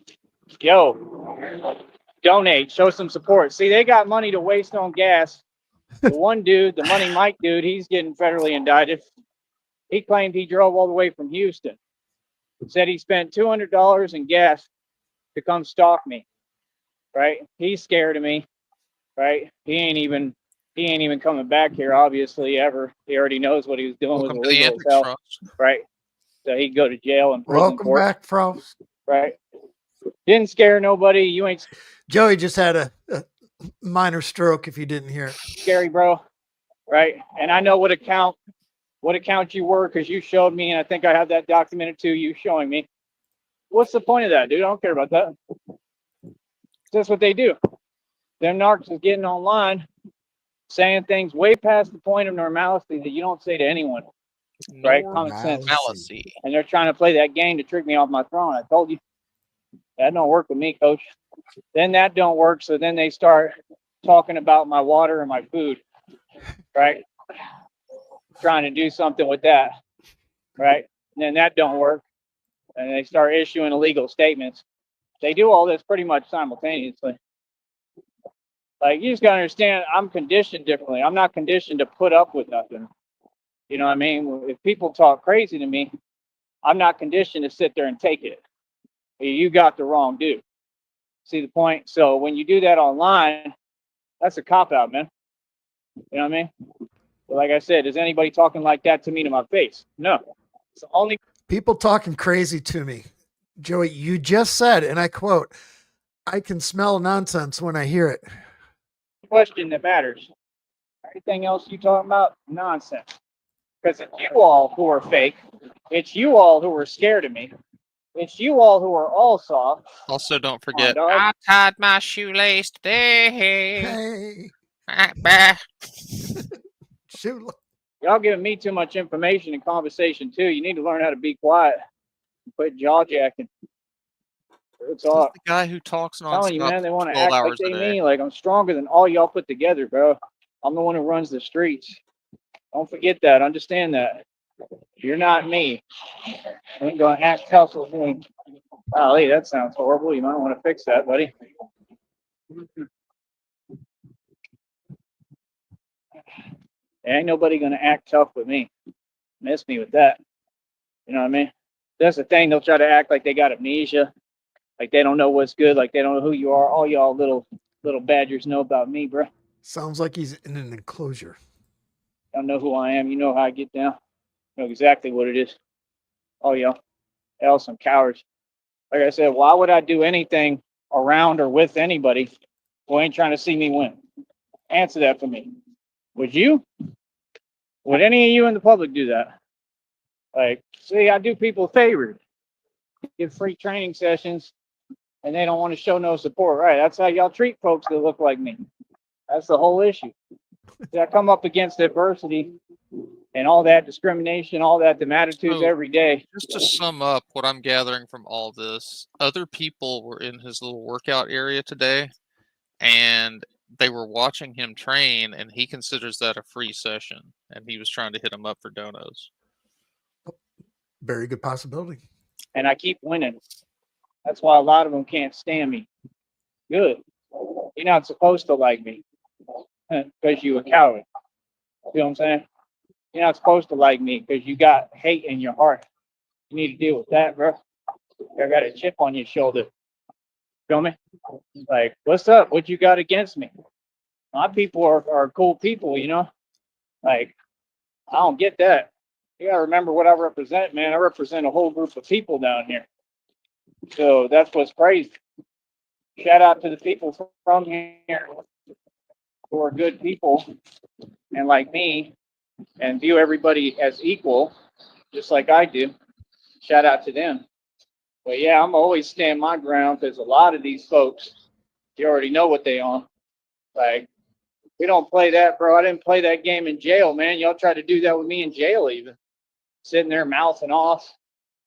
[SPEAKER 3] yo, donate, show some support. See, they got money to waste on gas. The one dude, the Money Mike dude, he's getting federally indicted. He claimed he drove all the way from Houston. Said he spent $200 in gas to come stalk me. Right? He's scared of me. Right? He ain't even coming back here, obviously, ever. He already knows what he was doing
[SPEAKER 4] Welcome
[SPEAKER 3] was
[SPEAKER 4] to the
[SPEAKER 3] illegal as
[SPEAKER 4] Antics
[SPEAKER 3] hell.
[SPEAKER 4] Frost.
[SPEAKER 3] Right? So he'd go to jail and prison
[SPEAKER 2] Welcome
[SPEAKER 3] for it.
[SPEAKER 2] back, Frost.
[SPEAKER 3] Right? Didn't scare nobody. You ain't
[SPEAKER 2] Joey just had a minor stroke if you didn't hear it.
[SPEAKER 3] scary, bro. Right? And I know what account you were because you showed me, and I think I have that documented too, you showing me. What's the point of that, dude? I don't care about that. That's what they do. Them narcs is getting online, saying things way past the point of normality that you don't say to anyone. Right? Common sense.
[SPEAKER 4] Normalcy.
[SPEAKER 3] And they're trying to play that game to trick me off my throne. I told you. That don't work with me, coach. Then that don't work, so then they start talking about my water and my food. Right? Trying to do something with that. Right? And then that don't work. And they start issuing illegal statements. They do all this pretty much simultaneously. Like, you just gotta understand, I'm conditioned differently. I'm not conditioned to put up with nothing. You know what I mean? If people talk crazy to me, I'm not conditioned to sit there and take it. You got the wrong dude. See the point? So when you do that online, that's a cop-out, man. You know what I mean? But like I said, is anybody talking like that to me to my face? No. It's the only
[SPEAKER 2] People talking crazy to me. Joey, you just said, and I quote, I can smell nonsense when I hear it.
[SPEAKER 3] question that matters. Everything else you talking about, nonsense. Because it's you all who are fake. It's you all who are scared of me. It's you all who are all soft.
[SPEAKER 4] Also, don't forget,
[SPEAKER 3] dog.
[SPEAKER 4] I tied my shoelace today.
[SPEAKER 2] Hey,
[SPEAKER 4] Bah.
[SPEAKER 2] shoot.
[SPEAKER 3] Y'all giving me too much information and conversation too. You need to learn how to be quiet and quit jaw jacking. It's
[SPEAKER 4] This is
[SPEAKER 3] all
[SPEAKER 4] the guy who talks
[SPEAKER 3] I'm telling you,
[SPEAKER 4] nonstop
[SPEAKER 3] man. They want to
[SPEAKER 4] 12
[SPEAKER 3] act like
[SPEAKER 4] hours
[SPEAKER 3] they
[SPEAKER 4] a day.
[SPEAKER 3] mean. Like I'm stronger than all y'all put together, bro. I'm the one who runs the streets. Don't forget that. Understand that. You're not me. I ain't gonna act tough with me. Golly, that sounds horrible. You might want to fix that, buddy. Ain't nobody gonna act tough with me. Miss me with that. You know what I mean? That's the thing. They'll try to act like they got amnesia, like they don't know what's good, like they don't know who you are. All y'all little badgers know about me, bro.
[SPEAKER 2] Sounds like he's in an enclosure.
[SPEAKER 3] Don't know who I am. You know how I get down. You know exactly what it is. All y'all some cowards. Like I said, why would I do anything around or with anybody who ain't trying to see me win? Answer that for me. Would you? Would any of you in the public do that? Like, see, I do people favors, give free training sessions, and they don't want to show no support. Right? That's how y'all treat folks that look like me. That's the whole issue. See, I come up against adversity and all that discrimination, all that, them attitudes
[SPEAKER 4] So,
[SPEAKER 3] every day.
[SPEAKER 4] just to sum up what I'm gathering from all this, other people were in his little workout area today, and they were watching him train, and he considers that a free session, and he was trying to hit him up for donos.
[SPEAKER 2] Very good possibility.
[SPEAKER 3] And I keep winning. That's why a lot of them can't stand me. Good. You're not supposed to like me because you a coward. You know what I'm saying? You're not supposed to like me because you got hate in your heart. You need to deal with that, bro. I got a chip on your shoulder. Feel me? Like, what's up? What you got against me? My people are cool people, you know? Like, I don't get that. You gotta remember what I represent, man. I represent a whole group of people down here. So that's what's crazy. Shout out to the people from here who are good people and like me and view everybody as equal, just like I do. Shout out to them. But yeah, I'm always stand my ground because a lot of these folks, you already know what they on. Like, we don't play that, bro. I didn't play that game in jail, man. Y'all tried to do that with me in jail, even sitting there mouthing off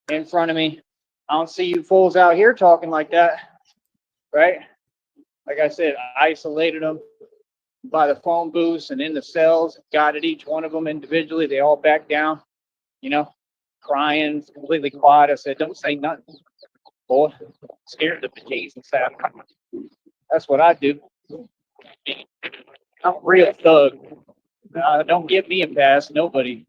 [SPEAKER 3] in front of me. I don't see you fools out here talking like that, right? Like I said, I isolated them by the phone booths and in the cells, guided each one of them individually. They all backed down, you know, crying, completely quiet. I said, don't say nothing, boy. Scared the bejesus out of me. That's what I do. I'm a real thug. Don't get me a pass, nobody.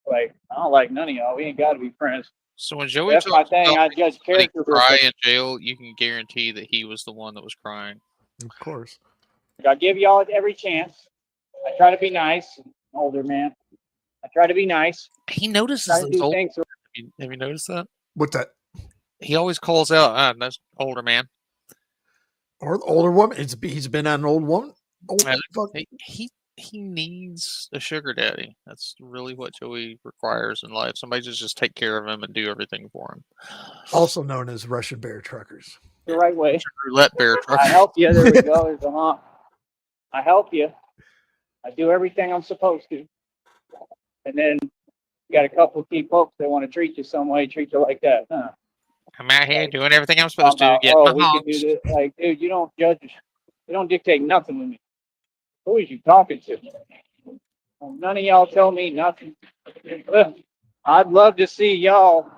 [SPEAKER 3] Like, I don't like none of y'all. We ain't got to be friends.
[SPEAKER 4] So when Joey
[SPEAKER 3] That's my
[SPEAKER 4] talks
[SPEAKER 3] thing.
[SPEAKER 4] about
[SPEAKER 3] I judge
[SPEAKER 4] somebody
[SPEAKER 3] character.
[SPEAKER 4] cry in jail, you can guarantee that he was the one that was crying.
[SPEAKER 2] Of course.
[SPEAKER 3] I give y'all every chance. I try to be nice, older man. I try to be nice.
[SPEAKER 4] He notices
[SPEAKER 3] Try to
[SPEAKER 4] those
[SPEAKER 3] do
[SPEAKER 4] old.
[SPEAKER 3] things.
[SPEAKER 4] Have you noticed that?
[SPEAKER 2] What's that?
[SPEAKER 4] He always calls out, "That's older man."
[SPEAKER 2] Or the older woman. He's been on an old woman. Old, fuck.
[SPEAKER 4] He needs a sugar daddy. That's really what Joey requires in life. Somebody to just take care of him and do everything for him.
[SPEAKER 2] Also known as Russian bear truckers.
[SPEAKER 3] The right way.
[SPEAKER 4] Roulette bear
[SPEAKER 3] I
[SPEAKER 4] trucker.
[SPEAKER 3] help you. There we go. There's a hump. I help you. I do everything I'm supposed to. And then you got a couple of key folks that want to treat you some way, treat you like that. Huh?
[SPEAKER 4] I'm out here doing everything I'm supposed to. Get
[SPEAKER 3] Oh,
[SPEAKER 4] my
[SPEAKER 3] we can do
[SPEAKER 4] honks.
[SPEAKER 3] this. Like, dude, you don't judge. You don't dictate nothing with me. Who is you talking to? Well, none of y'all tell me nothing. I'd love to see y'all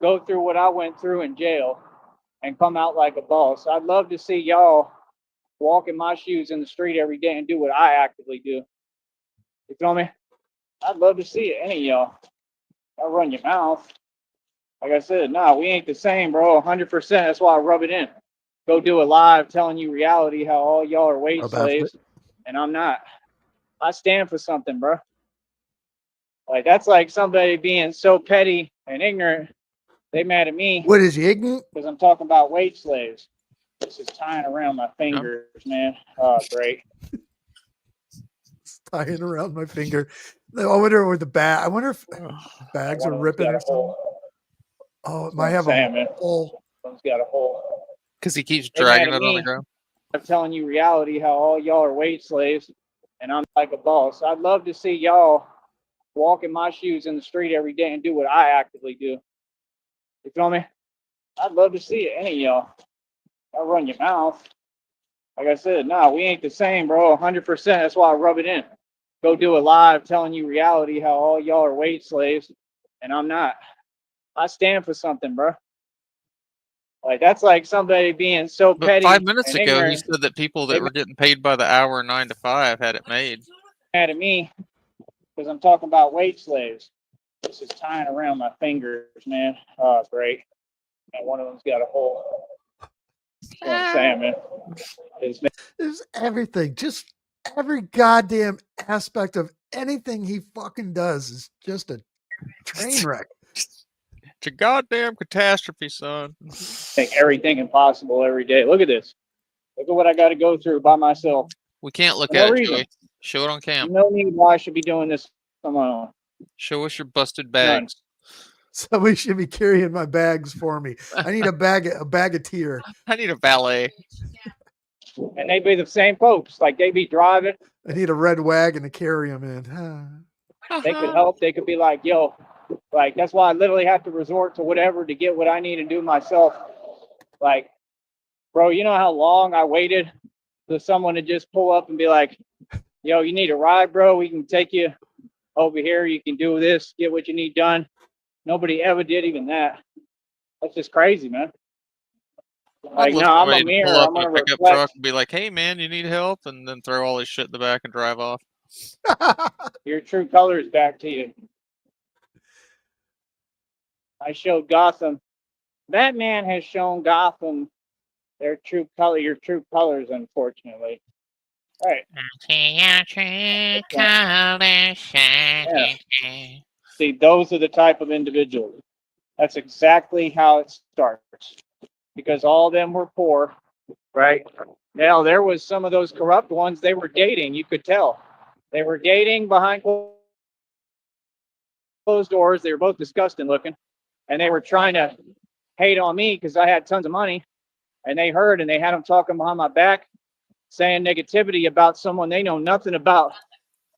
[SPEAKER 3] go through what I went through in jail and come out like a boss. I'd love to see y'all walk in my shoes in the street every day and do what I actively do. You feel me? I'd love to see it. Any of y'all. I'll run your mouth. Like I said, nah, we ain't the same, bro. 100%. That's why I rub it in. Go do it live, telling you reality, how all y'all are wage slaves, and I'm not. I stand for something, bro. Like, that's like somebody being so petty and ignorant. They mad at me.
[SPEAKER 2] What is he, ignorant?
[SPEAKER 3] Because I'm talking about wage slaves. This is tying around my fingers, man. Oh, great.
[SPEAKER 2] It's tying around my finger. I wonder where the bag. I wonder if bags are ripping or something. Oh, it might have a hole.
[SPEAKER 3] One's got a hole.
[SPEAKER 4] Because he keeps dragging it on the ground.
[SPEAKER 3] I'm telling you reality, how all y'all are wage slaves, and I'm like a boss. I'd love to see y'all walk in my shoes in the street every day and do what I actively do. You feel me? I'd love to see it. Any of y'all. I'll run your mouth. Like I said, nah, we ain't the same, bro. 100%. That's why I rub it in. Go do it live, telling you reality, how all y'all are wage slaves, and I'm not. I stand for something, bro. Like that's like somebody being so
[SPEAKER 4] But
[SPEAKER 3] petty
[SPEAKER 4] 5 minutes
[SPEAKER 3] and
[SPEAKER 4] ago, he
[SPEAKER 3] ignorant.
[SPEAKER 4] said that people
[SPEAKER 3] They
[SPEAKER 4] that were getting paid by the hour 9 to 5 had it made.
[SPEAKER 3] mad at me because I'm talking about wage slaves. This is tying around my fingers, man. Oh, great. And one of them's got a hole. That's what I'm saying, man.
[SPEAKER 2] There's everything. Just every goddamn aspect of anything he fucking does is just a train wreck.
[SPEAKER 4] It's a goddamn catastrophe, son.
[SPEAKER 3] Make everything impossible every day. Look at this. Look at what I got to go through by myself.
[SPEAKER 4] We can't look
[SPEAKER 3] For no
[SPEAKER 4] at it,
[SPEAKER 3] reason.
[SPEAKER 4] Joey. Show it on cam.
[SPEAKER 3] No need why I should be doing this on my own.
[SPEAKER 4] Show us your busted bags.
[SPEAKER 2] Somebody should be carrying my bags for me. I need a bag of tear.
[SPEAKER 4] I need a valet.
[SPEAKER 3] And they be the same folks. Like they be driving.
[SPEAKER 2] I need a red wagon to carry them in.
[SPEAKER 3] They could help. They could be like, yo, like that's why I literally have to resort to whatever to get what I need to do myself. Like, bro, you know how long I waited for someone to just pull up and be like, yo, you need a ride, bro? We can take you over here. You can do this, get what you need done. Nobody ever did even that. That's just crazy, man. Like, no, I'm a mirror.
[SPEAKER 4] Pull up
[SPEAKER 3] I'm
[SPEAKER 4] in
[SPEAKER 3] gonna
[SPEAKER 4] a pickup
[SPEAKER 3] reflect.
[SPEAKER 4] truck and be like, "Hey, man, you need help?" And then throw all his shit in the back and drive off.
[SPEAKER 3] Your true colors back to you. I showed Gotham. Batman has shown Gotham their true color. Your true colors, unfortunately. All right. See, those are the type of individuals. That's exactly how it starts. Because all of them were poor, right? Now, there was some of those corrupt ones, they were dating, you could tell. They were dating behind closed doors. They were both disgusting looking. And they were trying to hate on me because I had tons of money. And they heard and they had them talking behind my back, saying negativity about someone they know nothing about.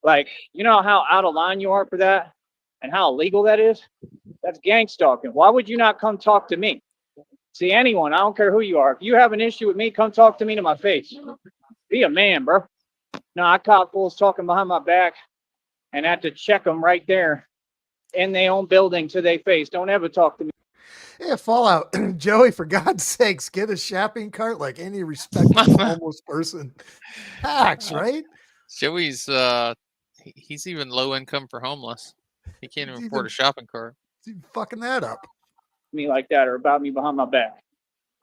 [SPEAKER 3] Like, you know how out of line you are for that and how illegal that is? That's gang stalking. Why would you not come talk to me? See, anyone, I don't care who you are. If you have an issue with me, come talk to me to my face. Be a man, bro. No, I caught fools talking behind my back and had to check them right there in their own building to their face. Don't ever talk to me.
[SPEAKER 2] Yeah, Fallout. Joey, for God's sakes, get a shopping cart like any respectable homeless person. Tax, right?
[SPEAKER 4] Joey's he's even low income for homeless. He can't even afford a shopping cart.
[SPEAKER 2] He's fucking that up.
[SPEAKER 3] Me like that or about me behind my back.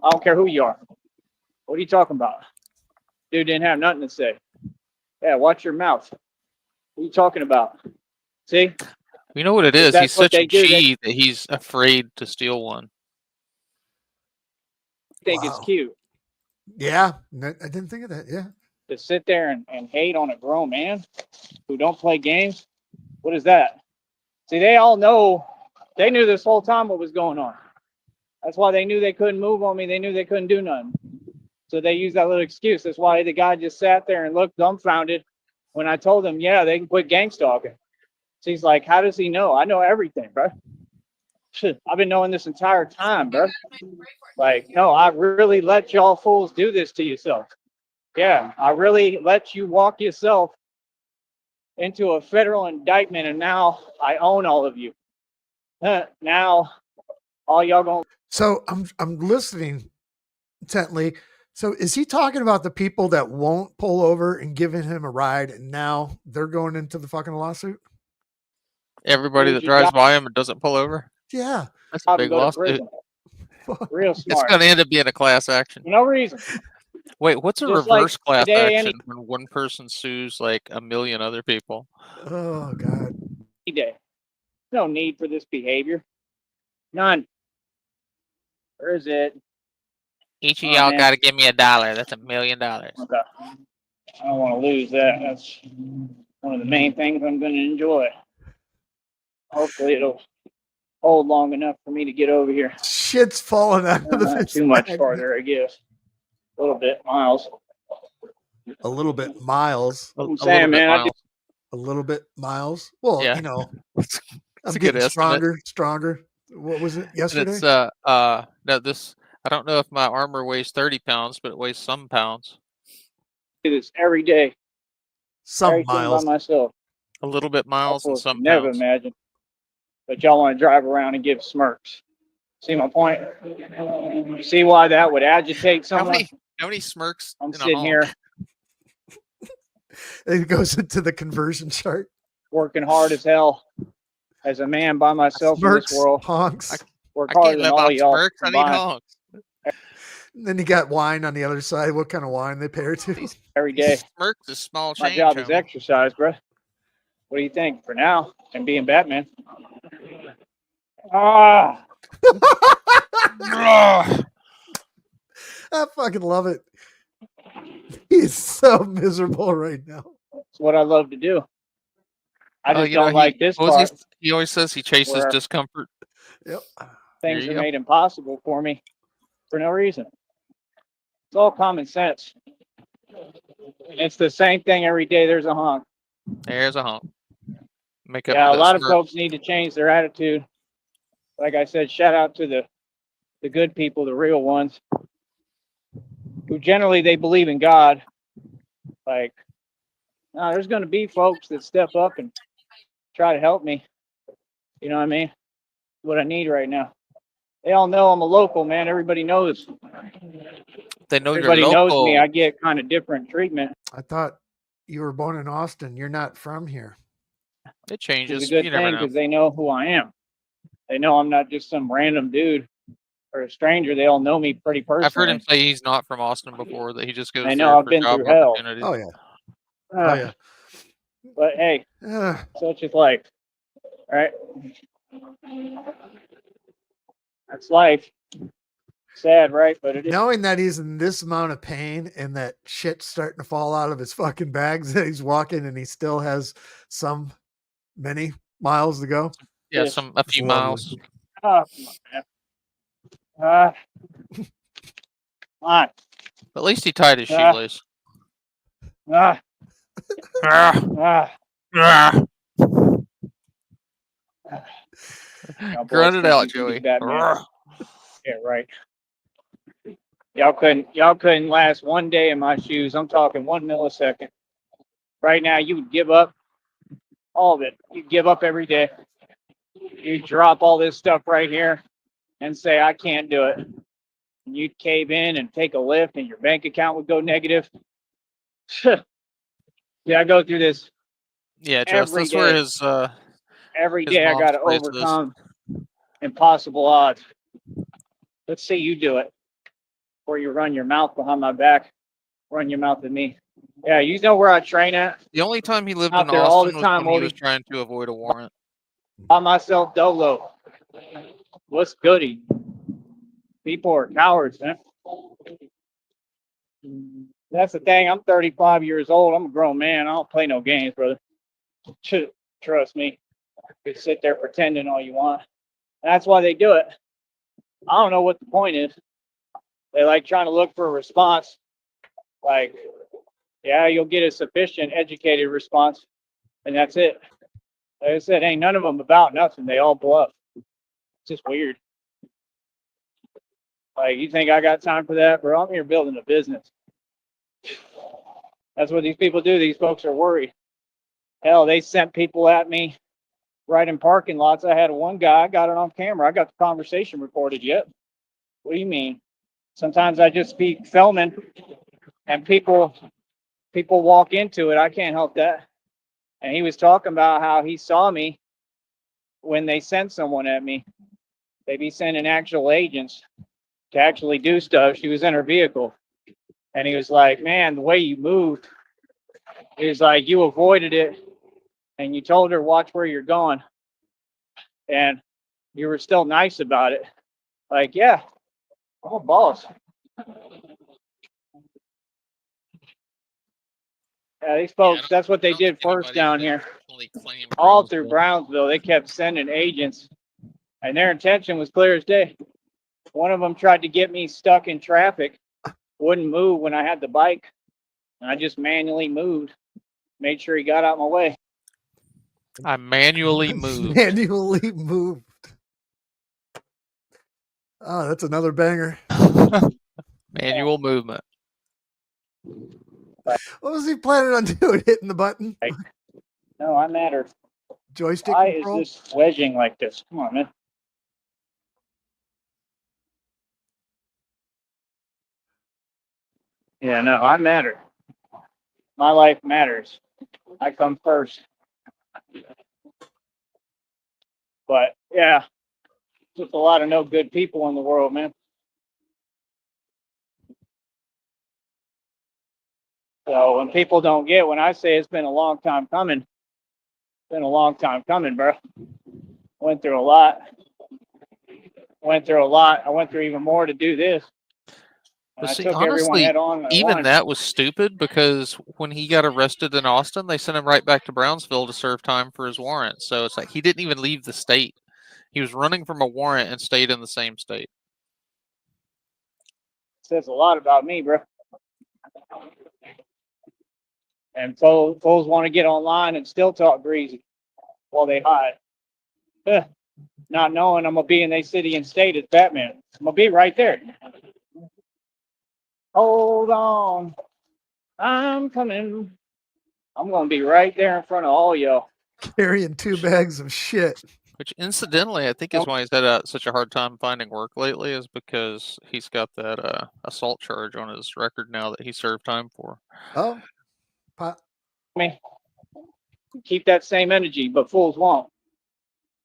[SPEAKER 3] I don't care who you are. What are you talking about? Dude didn't have nothing to say. Yeah, watch your mouth. What are you talking about? See?
[SPEAKER 4] You know what it is?
[SPEAKER 3] That's
[SPEAKER 4] He's
[SPEAKER 3] what
[SPEAKER 4] such a
[SPEAKER 3] they do.
[SPEAKER 4] G that he's afraid to steal one.
[SPEAKER 3] I think it's cute
[SPEAKER 2] Yeah, I didn't think of that. Yeah.
[SPEAKER 3] to sit there and hate on a grown man who don't play games. What is that? See, they all know. They knew this whole time what was going on. That's why they knew they couldn't move on me. They knew they couldn't do nothing. So they used that little excuse. That's why the guy just sat there and looked dumbfounded when I told him, yeah, they can quit gang stalking. So he's like, how does he know? I know everything, bro. I've been knowing this entire time, bro. Like, no, I really let y'all fools do this to yourself. Yeah, I really let you walk yourself into a federal indictment, and now I own all of you. Now, all y'all gonna.
[SPEAKER 2] So I'm listening intently. So is he talking about the people that won't pull over and giving him a ride, and now they're going into the fucking lawsuit?
[SPEAKER 4] Everybody that drives by him and doesn't pull over?
[SPEAKER 2] Yeah.
[SPEAKER 4] That's a big lawsuit.
[SPEAKER 3] Real smart.
[SPEAKER 4] It's going to end up being a class action.
[SPEAKER 3] For no reason.
[SPEAKER 4] Wait, what's a
[SPEAKER 3] Just
[SPEAKER 4] reverse
[SPEAKER 3] like
[SPEAKER 4] class
[SPEAKER 3] today,
[SPEAKER 4] action when one person sues like a million other people?
[SPEAKER 2] Oh, God.
[SPEAKER 3] Day. No need for this behavior. None. Where is it?
[SPEAKER 4] Each of y'all got to give me $1. That's $1 million.
[SPEAKER 3] Okay. I don't want to lose that. That's one of the main things I'm going to enjoy. Hopefully it'll hold long enough for me to get over here.
[SPEAKER 2] Shit's falling out of the
[SPEAKER 3] too much farther, I guess. A little bit, miles.
[SPEAKER 2] A little bit miles.
[SPEAKER 3] I'm saying, man,
[SPEAKER 2] a little bit miles. Well,
[SPEAKER 4] yeah.
[SPEAKER 2] You know,
[SPEAKER 4] I'm
[SPEAKER 2] getting stronger. What was it yesterday?
[SPEAKER 4] And it's no, this I don't know if my armor weighs 30 pounds, but it weighs some pounds.
[SPEAKER 3] I do this every day.
[SPEAKER 2] Some
[SPEAKER 3] Everything
[SPEAKER 2] miles.
[SPEAKER 3] by myself.
[SPEAKER 4] A little bit miles and some
[SPEAKER 3] never
[SPEAKER 4] pounds.
[SPEAKER 3] Imagine. But y'all want to drive around and give smirks. See my point? See why that would agitate
[SPEAKER 4] How
[SPEAKER 3] someone?
[SPEAKER 4] many smirks
[SPEAKER 3] I'm
[SPEAKER 4] in a
[SPEAKER 3] sitting
[SPEAKER 4] honk?
[SPEAKER 3] here
[SPEAKER 2] It goes into the conversion chart.
[SPEAKER 3] working hard as hell as a man by myself in this
[SPEAKER 2] Smirks,
[SPEAKER 3] world.
[SPEAKER 2] honks.
[SPEAKER 3] Work
[SPEAKER 4] I
[SPEAKER 3] harder
[SPEAKER 4] can't
[SPEAKER 3] than
[SPEAKER 4] live
[SPEAKER 3] all
[SPEAKER 4] off
[SPEAKER 3] y'all
[SPEAKER 4] smirks. I need
[SPEAKER 3] combined
[SPEAKER 4] honks.
[SPEAKER 2] Then you got wine on the other side. What kind of wine they pair to?
[SPEAKER 4] These,
[SPEAKER 3] every
[SPEAKER 4] these
[SPEAKER 3] day.
[SPEAKER 4] smirks is small
[SPEAKER 3] My
[SPEAKER 4] change,
[SPEAKER 3] job is
[SPEAKER 4] homie.
[SPEAKER 3] exercise, bro. What do you think for now? And being Batman. Ah,
[SPEAKER 4] Ugh.
[SPEAKER 2] I fucking love it. He's so miserable right now.
[SPEAKER 3] it's what I love to do. I
[SPEAKER 4] Oh,
[SPEAKER 3] just
[SPEAKER 4] you know,
[SPEAKER 3] don't like this part
[SPEAKER 4] he always says he chases
[SPEAKER 3] where
[SPEAKER 4] discomfort.
[SPEAKER 2] Yep.
[SPEAKER 3] things
[SPEAKER 4] you
[SPEAKER 3] are
[SPEAKER 4] go.
[SPEAKER 3] made impossible for me for no reason. It's all common sense. It's the same thing every day. There's a honk.
[SPEAKER 4] There's a honk. Make up
[SPEAKER 3] Yeah,
[SPEAKER 4] for
[SPEAKER 3] a
[SPEAKER 4] that
[SPEAKER 3] lot of
[SPEAKER 4] smirk.
[SPEAKER 3] folks need to change their attitude. Like I said, shout out to the good people, the real ones, who generally they believe in God. Like, no, there's going to be folks that step up and try to help me. You know what I mean? What I need right now. They all know I'm a local, man. Everybody knows.
[SPEAKER 4] They know
[SPEAKER 3] Everybody
[SPEAKER 4] you're
[SPEAKER 3] knows
[SPEAKER 4] local.
[SPEAKER 3] me. I get kind of different treatment.
[SPEAKER 2] I thought you were born in Austin. You're not from here.
[SPEAKER 4] It
[SPEAKER 3] It's
[SPEAKER 4] changes.
[SPEAKER 3] a good
[SPEAKER 4] You never
[SPEAKER 3] thing
[SPEAKER 4] know.
[SPEAKER 3] because they know who I am. They know I'm not just some random dude or a stranger. They all know me pretty personally.
[SPEAKER 4] I've heard him say he's not from Austin before. That he just goes
[SPEAKER 3] I
[SPEAKER 4] there
[SPEAKER 3] know I've
[SPEAKER 4] for
[SPEAKER 3] been
[SPEAKER 4] job
[SPEAKER 3] through hell.
[SPEAKER 4] opportunities.
[SPEAKER 2] Oh yeah.
[SPEAKER 3] Ah,
[SPEAKER 2] Oh yeah.
[SPEAKER 3] But hey, such is life, right? That's life. Sad, right? But it is.
[SPEAKER 2] Knowing that he's in this amount of pain and that shit's starting to fall out of his fucking bags that he's walking and he still has many miles to go.
[SPEAKER 4] Yeah,
[SPEAKER 3] Yes.
[SPEAKER 4] a few
[SPEAKER 2] Lovely.
[SPEAKER 3] Oh,
[SPEAKER 4] miles.
[SPEAKER 3] come on, man. Come on.
[SPEAKER 4] At least he tied his
[SPEAKER 3] Ah.
[SPEAKER 4] shoelace.
[SPEAKER 3] Ah,
[SPEAKER 4] Ah,
[SPEAKER 3] ah.
[SPEAKER 4] ah.
[SPEAKER 3] Now, boys
[SPEAKER 4] Grunt it
[SPEAKER 3] think
[SPEAKER 4] out,
[SPEAKER 3] you can be
[SPEAKER 4] Joey.
[SPEAKER 3] Batman.
[SPEAKER 4] Ah.
[SPEAKER 3] Yeah, right. Y'all couldn't last one day in my shoes. I'm talking 1 millisecond. Right now, you would give up all of it. You'd give up every day. You'd drop all this stuff right here and say, I can't do it. And you'd cave in and take a lift and your bank account would go negative. Yeah, I go through this
[SPEAKER 4] Yeah, Joe.
[SPEAKER 3] every
[SPEAKER 4] That's where
[SPEAKER 3] day.
[SPEAKER 4] his
[SPEAKER 3] Every
[SPEAKER 4] his
[SPEAKER 3] day I
[SPEAKER 4] mom's
[SPEAKER 3] got to
[SPEAKER 4] place is.
[SPEAKER 3] overcome impossible odds. Let's see you do it. Or you run your mouth behind my back. Run your mouth at me. Yeah, you know where I train at?
[SPEAKER 4] The only time he lived
[SPEAKER 3] Out
[SPEAKER 4] in
[SPEAKER 3] there all
[SPEAKER 4] Austin
[SPEAKER 3] the
[SPEAKER 4] was
[SPEAKER 3] time,
[SPEAKER 4] when he was
[SPEAKER 3] Odie.
[SPEAKER 4] trying to avoid a warrant.
[SPEAKER 3] By myself, dolo. What's goody? People are cowards, man. That's the thing. I'm 35 years old. I'm a grown man. I don't play no games, brother. Trust me. You can sit there pretending all you want. That's why they do it. I don't know what the point is. They like trying to look for a response. Like, yeah, you'll get a sufficient educated response, and that's it. Like I said, ain't none of them about nothing. They all bluff. It's just weird. Like, you think I got time for that, bro? I'm here building a business. That's what these people do. These folks are worried. Hell, they sent people at me right in parking lots. I had one guy, I got it on camera. I got the conversation recorded yet. What do you mean? Sometimes I just speak filming and people walk into it. I can't help that. And he was talking about how he saw me when they sent someone at me. They be sending actual agents to actually do stuff. She was in her vehicle. And he was like, man, the way you moved, he was like, you avoided it and you told her, watch where you're going. And you were still nice about it. Like, yeah, I'm a boss. Yeah, these folks, that's what they did first down here. All through Brownsville, they kept sending agents, and their intention was clear as day. One of them tried to get me stuck in traffic, wouldn't move when I had the bike, and I just manually moved, made sure he got out of my way.
[SPEAKER 4] I manually moved.
[SPEAKER 2] Manually moved. Oh, that's another banger.
[SPEAKER 4] Manual movement.
[SPEAKER 2] What was he planning on doing? Hitting the button?
[SPEAKER 3] No, I matter.
[SPEAKER 2] Joystick
[SPEAKER 3] Why
[SPEAKER 2] control?
[SPEAKER 3] is this wedging like this? Come on, man. Yeah, no, I matter. My life matters. I come first. But yeah, just a lot of no good people in the world, man. So when people don't get, when I say it's been a long time coming, it's been a long time coming, bro. Went through a lot. I went through even more to do this. And
[SPEAKER 4] But
[SPEAKER 3] I
[SPEAKER 4] see,
[SPEAKER 3] took everyone
[SPEAKER 4] honestly,
[SPEAKER 3] head on.
[SPEAKER 4] even that was stupid because when he got arrested in Austin, they sent him right back to Brownsville to serve time for his warrant. So it's like he didn't even leave the state. He was running from a warrant and stayed in the same state.
[SPEAKER 3] Says a lot about me, bro. And fools want to get online and still talk greasy while they hide. Not knowing I'm going to be in a city and state as Batman. I'm going to be right there. Hold on. I'm coming. I'm going to be right there in front of all y'all.
[SPEAKER 2] Carrying 2 bags of shit.
[SPEAKER 4] Which, incidentally, I think is why he's had such a hard time finding work lately, is because he's got that assault charge on his record now that he served time for.
[SPEAKER 2] Oh,
[SPEAKER 3] Me. Keep that same energy, but fools won't.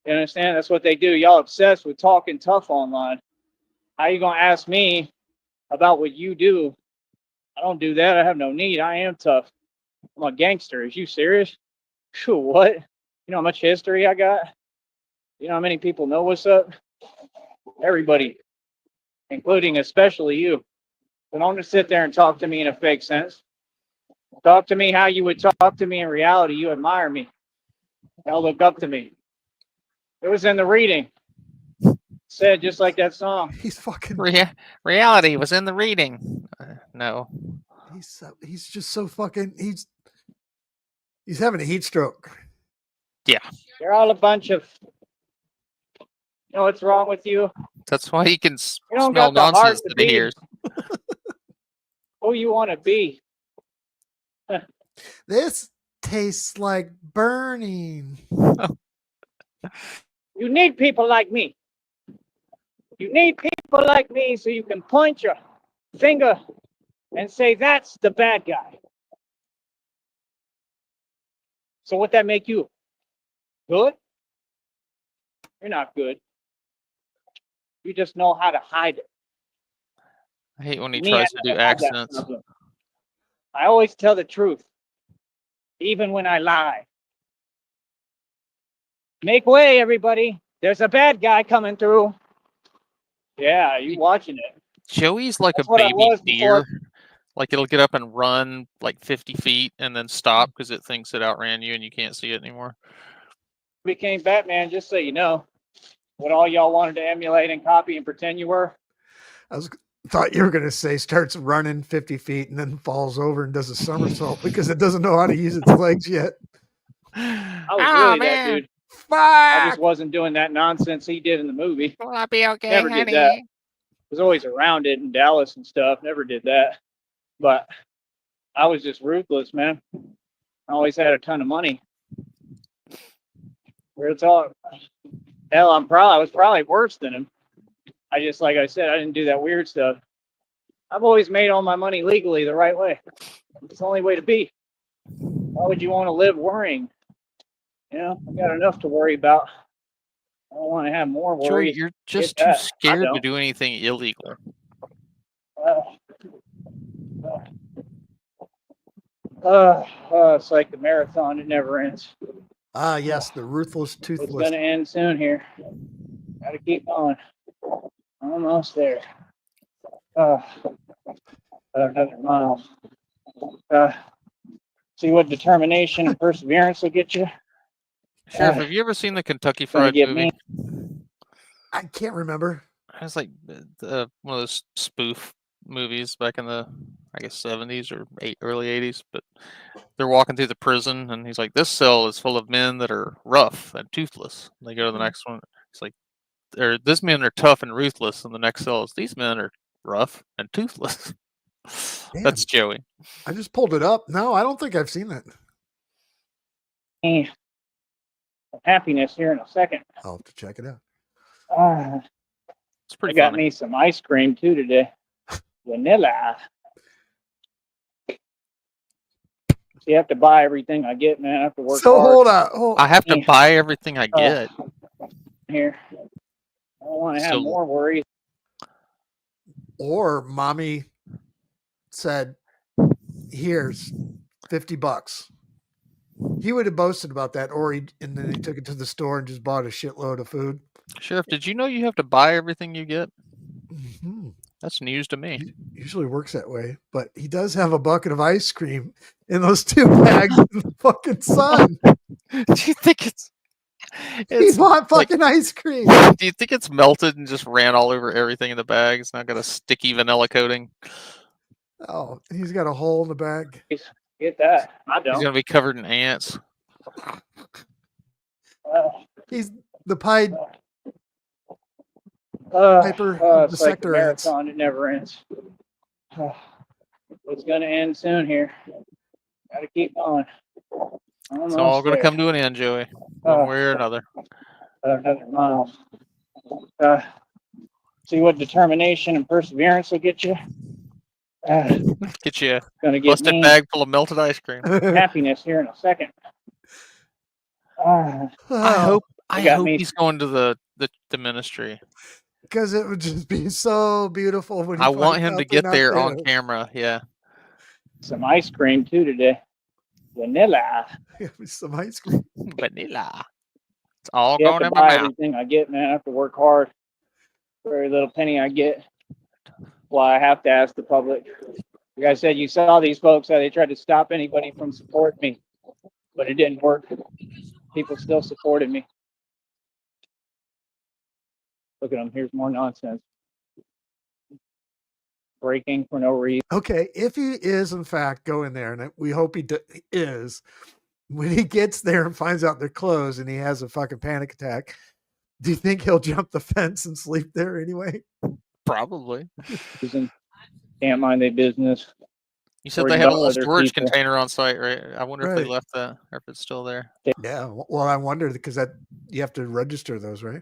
[SPEAKER 3] You understand? That's what they do. Y'all obsessed with talking tough online. How you going to ask me about what you do? I don't do that. I have no need. I am tough. I'm a gangster. Is you serious? Phew, what? You know how much history I got? You know how many people know what's up? Everybody, including especially you. So don't just sit there and talk to me in a fake sense. Talk to me how you would talk to me in reality. You admire me. Y'all look up to me. It was in the reading. Said just like that song.
[SPEAKER 2] he's fucking.
[SPEAKER 4] Reality was in the reading. No.
[SPEAKER 2] He's just so fucking. He's having a heat stroke.
[SPEAKER 4] Yeah.
[SPEAKER 3] You're all a bunch of. You know what's wrong with you?
[SPEAKER 4] That's why he can
[SPEAKER 3] You don't
[SPEAKER 4] smell
[SPEAKER 3] got the heart
[SPEAKER 4] nonsense
[SPEAKER 3] to
[SPEAKER 4] that he
[SPEAKER 3] be
[SPEAKER 4] hears.
[SPEAKER 3] who you want to be.
[SPEAKER 2] This tastes like burning.
[SPEAKER 3] You need people like me. You need people like me so you can point your finger and say, that's the bad guy. So would that make you good? You're not good. You just know how to hide it.
[SPEAKER 4] I hate when he
[SPEAKER 3] Me,
[SPEAKER 4] tries
[SPEAKER 3] I
[SPEAKER 4] to do
[SPEAKER 3] never had that
[SPEAKER 4] accents.
[SPEAKER 3] problem. I always tell the truth, even when I lie. Make way, everybody. There's a bad guy coming through. Yeah, you watching it.
[SPEAKER 4] Joey's like
[SPEAKER 3] That's
[SPEAKER 4] a
[SPEAKER 3] what I
[SPEAKER 4] baby
[SPEAKER 3] was
[SPEAKER 4] deer.
[SPEAKER 3] before.
[SPEAKER 4] Like it'll get up and run like 50 feet and then stop because it thinks it outran you and you can't see it anymore.
[SPEAKER 3] Became Batman, just so you know. What all y'all wanted to emulate and copy and pretend you were.
[SPEAKER 2] Thought you were going to say starts running 50 feet and then falls over and does a somersault because it doesn't know how to use its legs yet.
[SPEAKER 3] I was really that dude.
[SPEAKER 2] Fuck!
[SPEAKER 3] I just wasn't doing that nonsense he did in the movie.
[SPEAKER 4] Will I be okay,
[SPEAKER 3] Never
[SPEAKER 4] honey?
[SPEAKER 3] did that. Was always around it in Dallas and stuff. Never did that. But I was just ruthless, man. I always had a ton of money. Real talk. Hell, I was probably worse than him. I just, like I said, I didn't do that weird stuff. I've always made all my money legally the right way. It's the only way to be. Why would you want to live worrying? You know, I got enough to worry about. I don't want to have more
[SPEAKER 4] Joey,
[SPEAKER 3] worries.
[SPEAKER 4] you're just
[SPEAKER 3] Get
[SPEAKER 4] too
[SPEAKER 3] that. I
[SPEAKER 4] scared to
[SPEAKER 3] don't.
[SPEAKER 4] do anything illegal.
[SPEAKER 3] It's like the marathon. It never ends.
[SPEAKER 2] Ah, yes, the ruthless,
[SPEAKER 3] It's
[SPEAKER 2] toothless.
[SPEAKER 3] going to end soon here. Got to keep going. Almost there. 100 miles. See what determination and perseverance will get you?
[SPEAKER 4] Sheriff, have you ever seen the Kentucky
[SPEAKER 3] Gonna
[SPEAKER 4] Fried
[SPEAKER 3] get
[SPEAKER 4] movie?
[SPEAKER 3] me.
[SPEAKER 2] I can't remember.
[SPEAKER 4] It's like one of those spoof movies back in the, I guess, 70s or early 80s. But they're walking through the prison, and he's like, "This cell is full of men that are rough and toothless." And they go to the next one. It's like, "This men are tough and ruthless." And the next cell is, "These men are rough and toothless."
[SPEAKER 2] Damn.
[SPEAKER 4] That's Joey.
[SPEAKER 2] I just pulled it up. No, I don't think I've seen that.
[SPEAKER 3] Happiness here in a second.
[SPEAKER 2] I'll have to check it out.
[SPEAKER 4] It's
[SPEAKER 3] I
[SPEAKER 4] pretty
[SPEAKER 3] got
[SPEAKER 4] funny.
[SPEAKER 3] me some ice cream too today. Vanilla. you have to buy everything I get, man. I have to work
[SPEAKER 2] So
[SPEAKER 3] hard.
[SPEAKER 2] hold on.
[SPEAKER 4] I have to
[SPEAKER 3] Yeah.
[SPEAKER 4] buy everything I get.
[SPEAKER 3] Here. I don't want to have
[SPEAKER 4] So-
[SPEAKER 3] more worries.
[SPEAKER 2] Or mommy said, "Here's $50." He would have boasted about that, and then he took it to the store and just bought a shitload of food.
[SPEAKER 4] Sheriff, did you know you have to buy everything you get?
[SPEAKER 2] Mhm.
[SPEAKER 4] That's news to me.
[SPEAKER 2] He usually works that way, but he does have a bucket of ice cream in those 2 bags in the fucking sun.
[SPEAKER 4] Do you think
[SPEAKER 2] He bought
[SPEAKER 4] like,
[SPEAKER 2] fucking ice cream.
[SPEAKER 4] do you think it's melted and just ran all over everything in the bag? It's not got a sticky vanilla coating.
[SPEAKER 2] Oh, he's got a hole in the bag.
[SPEAKER 3] Get that. I
[SPEAKER 4] He's
[SPEAKER 3] don't.
[SPEAKER 4] gonna be covered in ants.
[SPEAKER 2] He's the Pied
[SPEAKER 3] Uh,
[SPEAKER 2] Piper of the
[SPEAKER 3] it's like the
[SPEAKER 2] sector ants.
[SPEAKER 3] marathon. It never ends. It's going to end soon here. Got to keep going.
[SPEAKER 4] It's all gonna come to an end, Joey, one way or another.
[SPEAKER 3] 100 miles. See what determination and perseverance will get you.
[SPEAKER 4] Get you a
[SPEAKER 3] Gonna get
[SPEAKER 4] busted
[SPEAKER 3] me
[SPEAKER 4] bag full of melted ice cream.
[SPEAKER 3] happiness here in a second.
[SPEAKER 4] I
[SPEAKER 2] Oh,
[SPEAKER 4] hope he's going to the ministry.
[SPEAKER 2] because it would just be so beautiful when he
[SPEAKER 4] I want
[SPEAKER 2] finds
[SPEAKER 4] him
[SPEAKER 2] out
[SPEAKER 4] to
[SPEAKER 2] they're
[SPEAKER 4] get
[SPEAKER 2] not
[SPEAKER 4] there on camera. Yeah.
[SPEAKER 3] some ice cream too today. Vanilla.
[SPEAKER 2] Some ice cream.
[SPEAKER 4] Vanilla. It's all
[SPEAKER 3] You have
[SPEAKER 4] going
[SPEAKER 3] to
[SPEAKER 4] in my
[SPEAKER 3] buy
[SPEAKER 4] mouth.
[SPEAKER 3] everything I get, man. I have to work hard for every little penny I get. Well, I have to ask the public. Like I said, you saw these folks how they tried to stop anybody from supporting me, but it didn't work. People still supported me. Look at them. Here's more nonsense. Breaking for no reason.
[SPEAKER 2] Okay, if he is in fact going there, and we hope he is, when he gets there and finds out they're closed and he has a fucking panic attack, do you think he'll jump the fence and sleep there anyway?
[SPEAKER 4] Probably.
[SPEAKER 3] Can't mind their business.
[SPEAKER 4] You said
[SPEAKER 3] Worried
[SPEAKER 4] they had a
[SPEAKER 3] about
[SPEAKER 4] little
[SPEAKER 3] other
[SPEAKER 4] storage
[SPEAKER 3] people.
[SPEAKER 4] container on site, right? I wonder if they
[SPEAKER 2] Right.
[SPEAKER 4] left that or if it's still there.
[SPEAKER 2] Yeah, well, I wonder because that you have to register those, right?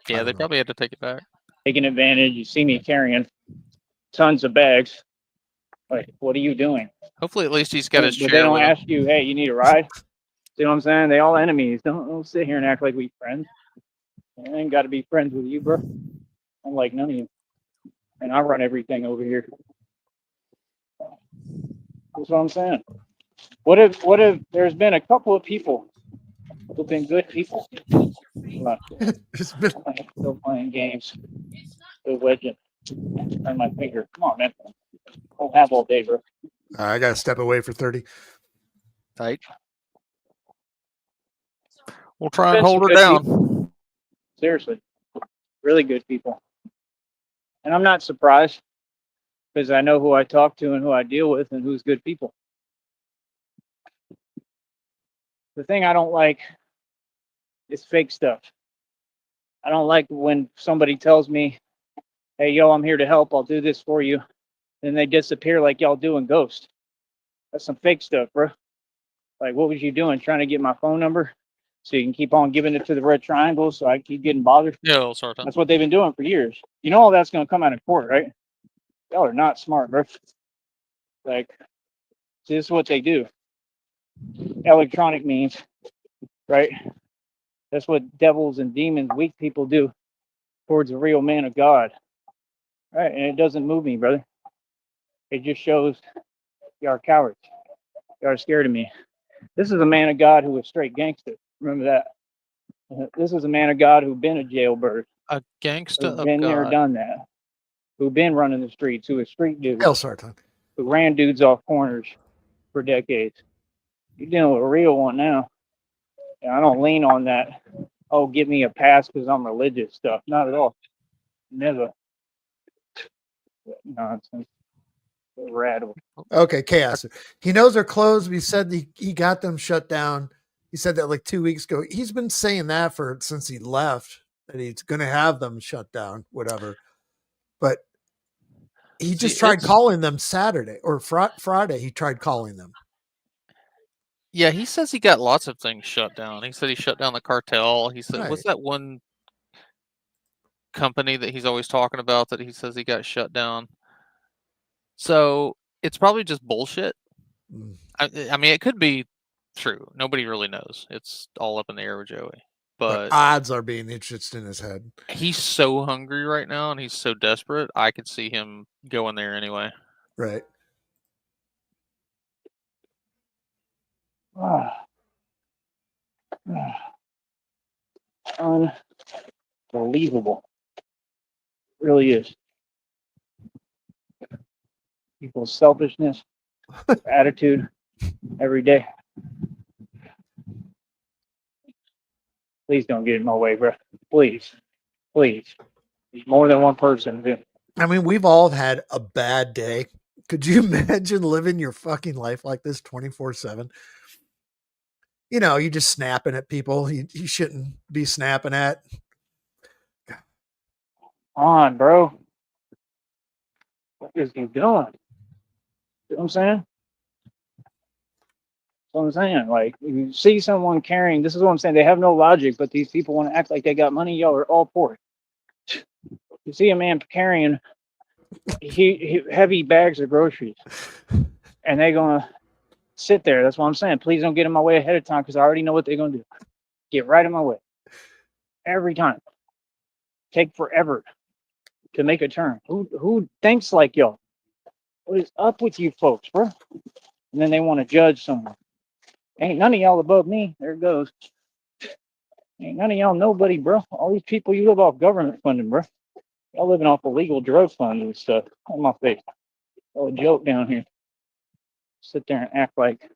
[SPEAKER 4] Yeah, they
[SPEAKER 2] know.
[SPEAKER 4] probably had to take it back.
[SPEAKER 3] Taking advantage. You see me carrying tons of bags. Like, what are you doing?
[SPEAKER 4] Hopefully, at least he's got his
[SPEAKER 3] But
[SPEAKER 4] chair.
[SPEAKER 3] they don't
[SPEAKER 4] with him.
[SPEAKER 3] ask you, hey, you need a ride? See what I'm saying? They all enemies. Don't sit here and act like we friends. I ain't got to be friends with you, bro. I'm like none of you. And I run everything over here. That's what I'm saying. What if there's been a couple of people who've been good people?
[SPEAKER 2] It's been
[SPEAKER 3] Still playing games. Good legend. On my finger. Come on, man. I'll have all day, bro.
[SPEAKER 2] I got to step away for 30.
[SPEAKER 4] Tight. We'll try and
[SPEAKER 3] Been
[SPEAKER 4] hold
[SPEAKER 3] some
[SPEAKER 4] her
[SPEAKER 3] good
[SPEAKER 4] down.
[SPEAKER 3] Seriously. Really good people. And I'm not surprised because I know who I talk to and who I deal with and who's good people. The thing I don't like is fake stuff. I don't like when somebody tells me, hey, yo, I'm here to help. I'll do this for you. Then they disappear like y'all do in Ghost. That's some fake stuff, bro. Like, what was you doing? Trying to get my phone number so you can keep on giving it to the red triangle so I keep getting bothered?
[SPEAKER 4] Yeah, sort of.
[SPEAKER 3] That's what they've been doing for years. You know all that's going to come out of court, right? Y'all are not smart, bro. Like, this is what they do. Electronic means, right? That's what devils and demons, weak people do towards a real man of God. Right? And it doesn't move me, brother. It just shows you are cowards. You are scared of me. This is a man of God who was straight gangster. Remember that. This is a man of God who been a jailbird.
[SPEAKER 4] A gangster
[SPEAKER 3] Who's
[SPEAKER 4] of
[SPEAKER 3] been there,
[SPEAKER 4] God.
[SPEAKER 3] done that. Who been running the streets, who is street dude.
[SPEAKER 2] Hell, Sarton.
[SPEAKER 3] Who ran dudes off corners for decades. You're dealing with a real one now. And I don't lean on that, oh, give me a pass because I'm religious stuff. Not at all. Never. Nonsense. Rattle.
[SPEAKER 2] Okay, chaos. He knows they're closed. He said he got them shut down. He said that like 2 weeks ago. He's been saying that since he left, that he's going to have them shut down, whatever. But he just tried calling them Saturday or Friday. He tried calling them.
[SPEAKER 4] Yeah, he says he got lots of things shut down. He said he shut down the cartel. He said,
[SPEAKER 2] Right.
[SPEAKER 4] what's that one company that he's always talking about that he says he got shut down? So it's probably just bullshit.
[SPEAKER 2] Mm.
[SPEAKER 4] I mean, it could be true. Nobody really knows. It's all up in the air with Joey.
[SPEAKER 2] But
[SPEAKER 4] But
[SPEAKER 2] odds are being itched in his head.
[SPEAKER 4] he's so hungry right now, and he's so desperate. I could see him going there anyway.
[SPEAKER 2] Right.
[SPEAKER 3] Unbelievable. It really is. People's selfishness, attitude every day. Please don't get in my way, bro. Please. Please. There's more than one person. Dude.
[SPEAKER 2] I mean, we've all had a bad day. Could you imagine living your fucking life like this 24/7? You know, you just snapping at people you shouldn't be snapping at.
[SPEAKER 3] Come on, bro. What is he doing? You know what I'm saying? That's what I'm saying. Like, you see someone carrying, this is what I'm saying. They have no logic, but these people want to act like they got money. Y'all are all poor. You see a man carrying heavy bags of groceries, and they're going to sit there. That's what I'm saying. Please don't get in my way ahead of time because I already know what they're going to do. Get right in my way. Every time. Take forever to make a turn. Who thinks like y'all? What is up with you folks, bro? And then they want to judge someone. Ain't none of y'all above me. There it goes. Ain't none of y'all nobody, bro. All these people, you live off government funding, bro. Y'all living off illegal drug funds and stuff. On my face. Oh, a joke down here. Sit there and act like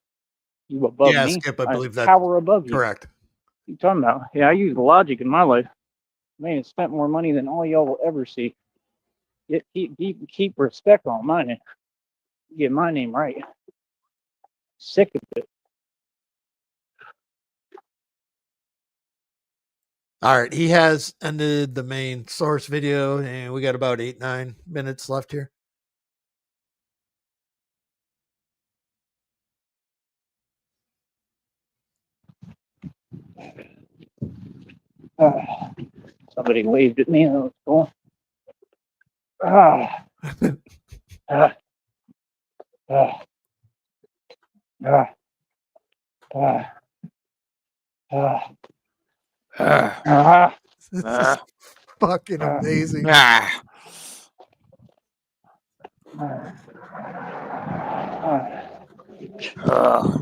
[SPEAKER 3] you above
[SPEAKER 2] Yeah,
[SPEAKER 3] me.
[SPEAKER 2] Skip, I believe that's
[SPEAKER 3] tower above you.
[SPEAKER 2] correct.
[SPEAKER 3] What you talking about? Yeah, I use logic in my life. Man, it's spent more money than all y'all will ever see. Keep respect on my name. Get my name right. Sick of it.
[SPEAKER 2] All right, he has ended the main source video, and we got about 8-9 minutes left here.
[SPEAKER 3] Somebody waved at me. That was cool. Ah, ah, ah, ah, ah, ah, ah,
[SPEAKER 2] This is
[SPEAKER 4] Ah.
[SPEAKER 2] fucking amazing.
[SPEAKER 4] Ah.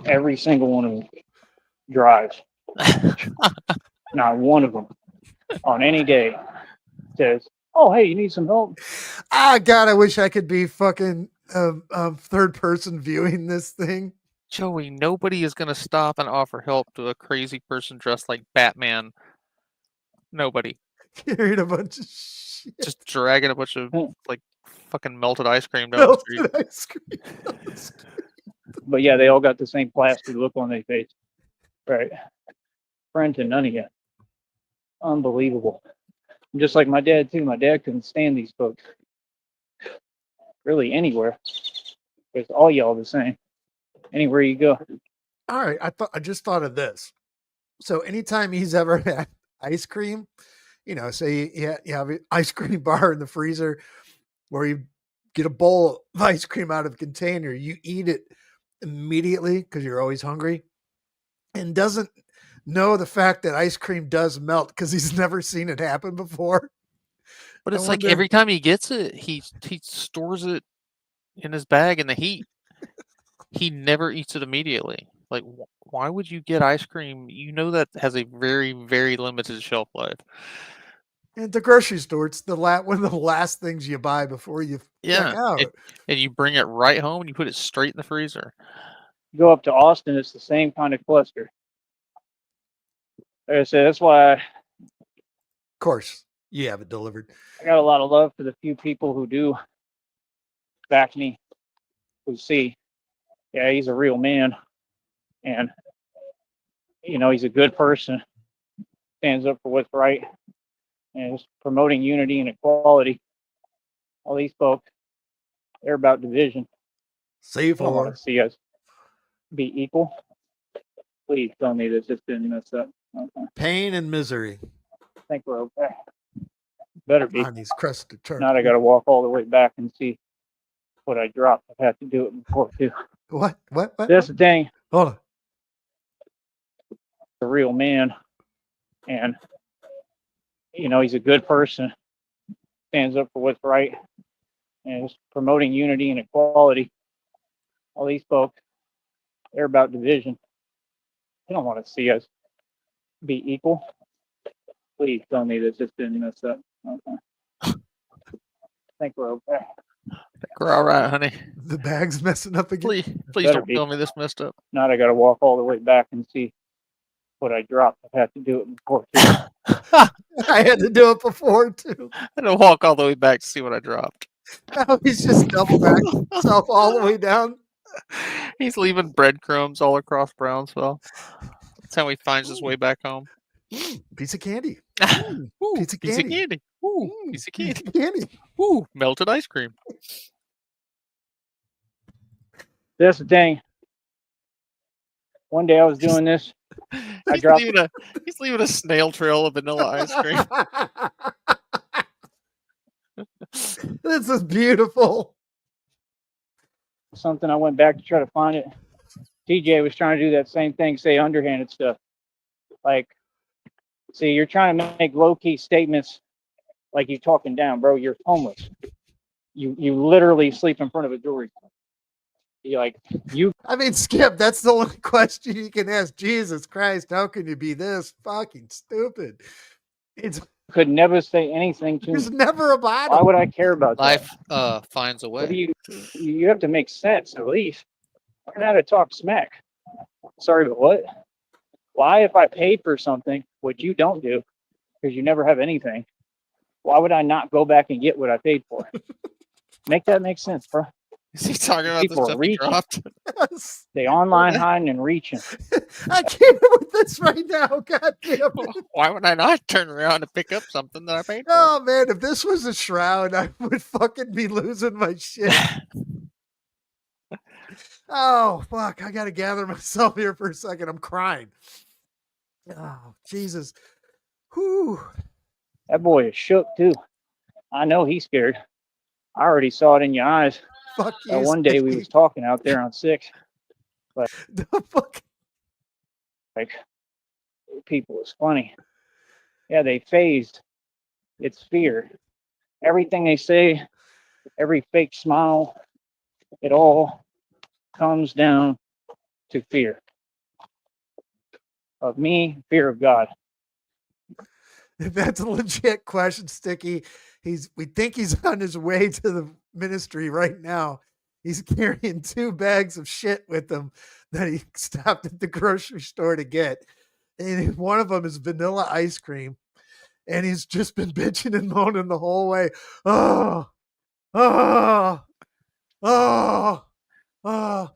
[SPEAKER 3] Every single one of them drives. Not one of them on any day says, "Oh, hey, you need some help?"
[SPEAKER 2] Ah, God, I wish I could be fucking third person viewing this thing.
[SPEAKER 4] Joey, nobody is going to stop and offer help to a crazy person dressed like Batman. Nobody.
[SPEAKER 2] Carrying a bunch of shit.
[SPEAKER 4] Just dragging a bunch of like fucking melted ice cream down the street.
[SPEAKER 2] Melted ice cream.
[SPEAKER 3] But yeah, they all got the same plastered look on their face. Right. Friend to none of you. Unbelievable. Just like my dad too. My dad couldn't stand these folks. Really anywhere. Because all y'all the same. Anywhere you go.
[SPEAKER 2] All right, I just thought of this. So anytime he's ever had ice cream, you know, say you have an ice cream bar in the freezer where you get a bowl of ice cream out of the container, you eat it immediately because you're always hungry, and doesn't know the fact that ice cream does melt because he's never seen it happen before.
[SPEAKER 4] But
[SPEAKER 2] I
[SPEAKER 4] it's like
[SPEAKER 2] wonder-
[SPEAKER 4] every time he gets it, he stores it in his bag in the heat. He never eats it immediately. Like, why would you get ice cream? You know that has a very, very limited shelf life.
[SPEAKER 2] At the grocery store, it's one of the last things you buy before you check out.
[SPEAKER 4] And you bring it right home and you put it straight in the freezer.
[SPEAKER 3] You go up to Austin, it's the same kind of cluster. Like I said, that's why
[SPEAKER 2] Of course, you have it delivered.
[SPEAKER 3] I got a lot of love for the few people who do back me, who see, yeah, he's a real man. And, you know, he's a good person, stands up for what's right, and is promoting unity and equality. All these folks, they're about division.
[SPEAKER 2] Save
[SPEAKER 3] I don't want
[SPEAKER 2] for
[SPEAKER 3] to see us be equal. Please tell me that this didn't mess up. Okay.
[SPEAKER 2] pain and misery
[SPEAKER 3] I think we're okay. Better be.
[SPEAKER 2] on these crusted turkeys.
[SPEAKER 3] Now I got to walk all the way back and see what I dropped. I've had to do it before too.
[SPEAKER 2] What?
[SPEAKER 3] That's the thing.
[SPEAKER 2] Hold on.
[SPEAKER 3] A real man, and he's a good person, stands up for what's right, and is promoting unity and equality. All these folks, they're about division. They don't want to see us be equal. Please tell me that this didn't mess up. Okay. I think we're okay.
[SPEAKER 4] We're all right, honey.
[SPEAKER 2] The bag's messing up again.
[SPEAKER 4] Please don't tell me this messed up.
[SPEAKER 3] Not I got to walk all the way back and see what I dropped. I've had to do it before too.
[SPEAKER 2] I had to do it before too.
[SPEAKER 4] I had to walk all the way back to see what I dropped.
[SPEAKER 2] Now he's just double back himself all the way down.
[SPEAKER 4] He's leaving breadcrumbs all across Brownsville. That's how he finds his way back home.
[SPEAKER 2] Piece of candy.
[SPEAKER 4] Ooh,
[SPEAKER 2] Piece of candy.
[SPEAKER 4] Ooh, piece of
[SPEAKER 2] Piece
[SPEAKER 4] candy.
[SPEAKER 2] of candy.
[SPEAKER 4] Ooh, melted ice cream.
[SPEAKER 3] That's the thing. One day I was doing this.
[SPEAKER 4] He's leaving a snail trail of vanilla ice cream.
[SPEAKER 2] This is beautiful.
[SPEAKER 3] Something I went back to try to find it. TJ was trying to do that same thing, say underhanded stuff. Like, see, you're trying to make low-key statements like you're talking down, bro. You're homeless. You literally sleep in front of a jewelry store.
[SPEAKER 2] I mean, Skip, that's the only question you can ask. Jesus Christ, how can you be this fucking stupid? It's
[SPEAKER 3] could never say anything to
[SPEAKER 2] there's
[SPEAKER 3] me.
[SPEAKER 2] never a bottom.
[SPEAKER 3] Why would I care about
[SPEAKER 4] Life
[SPEAKER 3] that?
[SPEAKER 4] finds a
[SPEAKER 3] What
[SPEAKER 4] way.
[SPEAKER 3] do you have to make sense at least. Learn how to talk smack. Sorry, but what? Why, if I paid for something, which you don't do, because you never have anything, why would I not go back and get what I paid for? Make that make sense, bro.
[SPEAKER 4] Is he talking about
[SPEAKER 3] People
[SPEAKER 4] the
[SPEAKER 3] are
[SPEAKER 4] stuff he
[SPEAKER 3] reaching.
[SPEAKER 4] dropped?
[SPEAKER 2] Yes.
[SPEAKER 3] They online hiding and reaching.
[SPEAKER 2] I can't with this right now. God damn it.
[SPEAKER 4] Why would I not turn around and pick up something that I paid for?
[SPEAKER 2] Oh man, if this was a shroud, I would fucking be losing my shit. Oh fuck, I gotta gather myself here for a second. I'm crying. Oh Jesus. Whew.
[SPEAKER 3] That boy is shook too. I know he's scared. I already saw it in your eyes.
[SPEAKER 2] Fuck you.
[SPEAKER 3] One day we was talking out there on 6.
[SPEAKER 2] The fuck.
[SPEAKER 3] Like, people is funny. Yeah, they phased. It's fear. Everything they say, every fake smile, it all comes down to fear of me, fear of God.
[SPEAKER 2] That's a legit question, Sticky. We think he's on his way to the ministry right now. He's carrying 2 bags of shit with him that he stopped at the grocery store to get. And one of them is vanilla ice cream. And he's just been bitching and moaning the whole way. Oh, oh, oh, oh.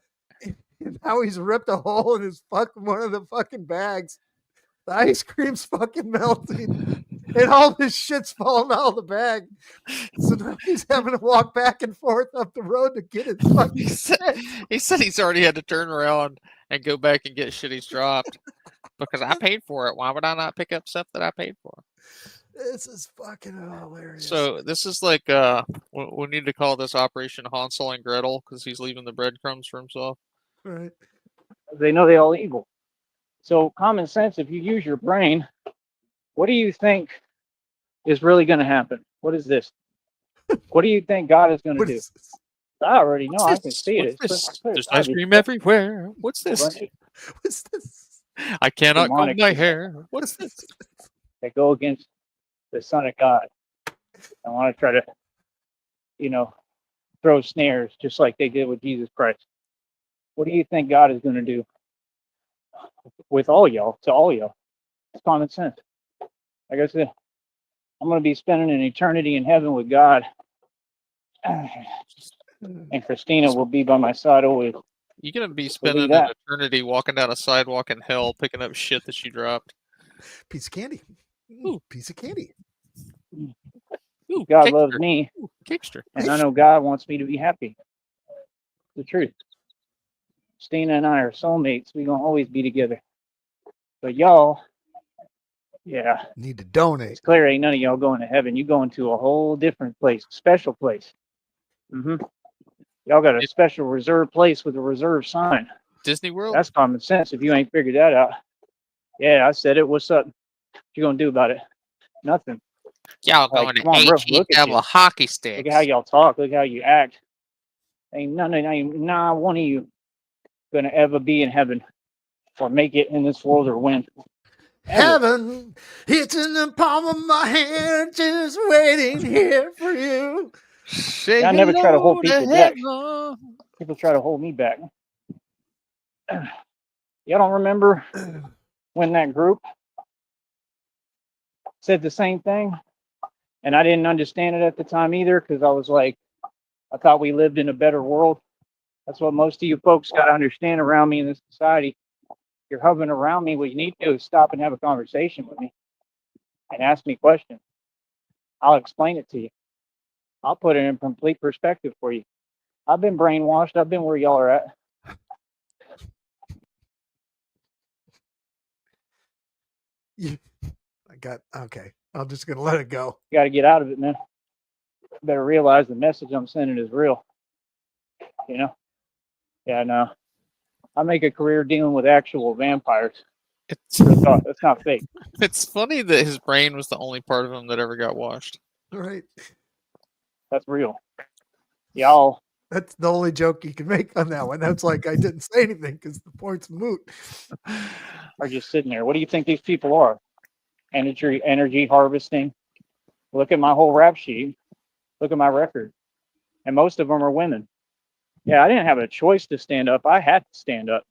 [SPEAKER 2] And now he's ripped a hole in one of the fucking bags. The ice cream's fucking melting. And all this shit's falling out of the bag. So now he's having to walk back and forth up the road to get his fucking shit.
[SPEAKER 4] He said he's already had to turn around and go back and get shit he's dropped because I paid for it. Why would I not pick up stuff that I paid for?
[SPEAKER 2] This is fucking hilarious.
[SPEAKER 4] So this is like we need to call this Operation Hansel and Gretel because he's leaving the breadcrumbs for himself.
[SPEAKER 2] Right.
[SPEAKER 3] They know they're all evil. So common sense, if you use your brain, what do you think is really going to happen? What is this? What do you think God is going to do? I already know. I can see it.
[SPEAKER 4] There's ice cream everywhere. What's this?
[SPEAKER 2] What's this?
[SPEAKER 4] I cannot comb my hair. What's this?
[SPEAKER 3] They go against the Son of God. I want to try to, throw snares just like they did with Jesus Christ. What do you think God is going to do with all y'all, to all y'all? It's common sense. Like I said, I'm going to be spending an eternity in heaven with God. And Christina will be by my side always.
[SPEAKER 4] You're going to be spending an eternity walking down a sidewalk in hell picking up shit that you dropped.
[SPEAKER 2] Piece of candy. Ooh, piece of candy.
[SPEAKER 3] Ooh, God loves me.
[SPEAKER 4] Ooh, Kickster.
[SPEAKER 3] And I know God wants me to be happy. The truth. Stina and I are soulmates. We're going to always be together. But y'all, yeah.
[SPEAKER 2] Need to donate.
[SPEAKER 3] It's clear ain't none of y'all going to heaven. You're going to a whole different place, special place. Mm-hmm. Y'all got a special reserved place with a reserved sign.
[SPEAKER 4] Disney World.
[SPEAKER 3] That's common sense if you ain't figured that out. Yeah, I said it. What's up? What you gonna do about it? Nothing.
[SPEAKER 4] Y'all
[SPEAKER 3] Like,
[SPEAKER 4] going to
[SPEAKER 3] come on, bro, look at
[SPEAKER 4] double
[SPEAKER 3] you.
[SPEAKER 4] hockey
[SPEAKER 3] Look
[SPEAKER 4] sticks.
[SPEAKER 3] at how y'all talk. Look how you act. Ain't not one of you gonna ever be in heaven or make it in this world or win. Ever.
[SPEAKER 2] Heaven, it's in the palm of my hand, just waiting here for you.
[SPEAKER 4] Say
[SPEAKER 3] I never try to hold
[SPEAKER 4] hello
[SPEAKER 3] people back.
[SPEAKER 4] heaven.
[SPEAKER 3] People try to hold me back. Y'all don't remember when that group said the same thing? And I didn't understand it at the time either, because I was like, I thought we lived in a better world. That's what most of you folks got to understand around me in this society. You're hovering around me. What you need to do is stop and have a conversation with me and ask me questions. I'll explain it to you. I'll put it in complete perspective for you. I've been brainwashed. I've been where y'all are at.
[SPEAKER 2] Okay. I'm just going to let it go.
[SPEAKER 3] You got to get out of it, man. You better realize the message I'm sending is real. You know? Yeah, no. I make a career dealing with actual vampires. That's not fake.
[SPEAKER 4] It's funny that his brain was the only part of him that ever got washed.
[SPEAKER 2] Right.
[SPEAKER 3] That's real. Y'all.
[SPEAKER 2] That's the only joke you can make on that one. That's like I didn't say anything because the point's moot.
[SPEAKER 3] Are just sitting there. What do you think these people are? Energy harvesting. Look at my whole rap sheet. Look at my record. And most of them are women. Yeah, I didn't have a choice to stand up. I had to stand up.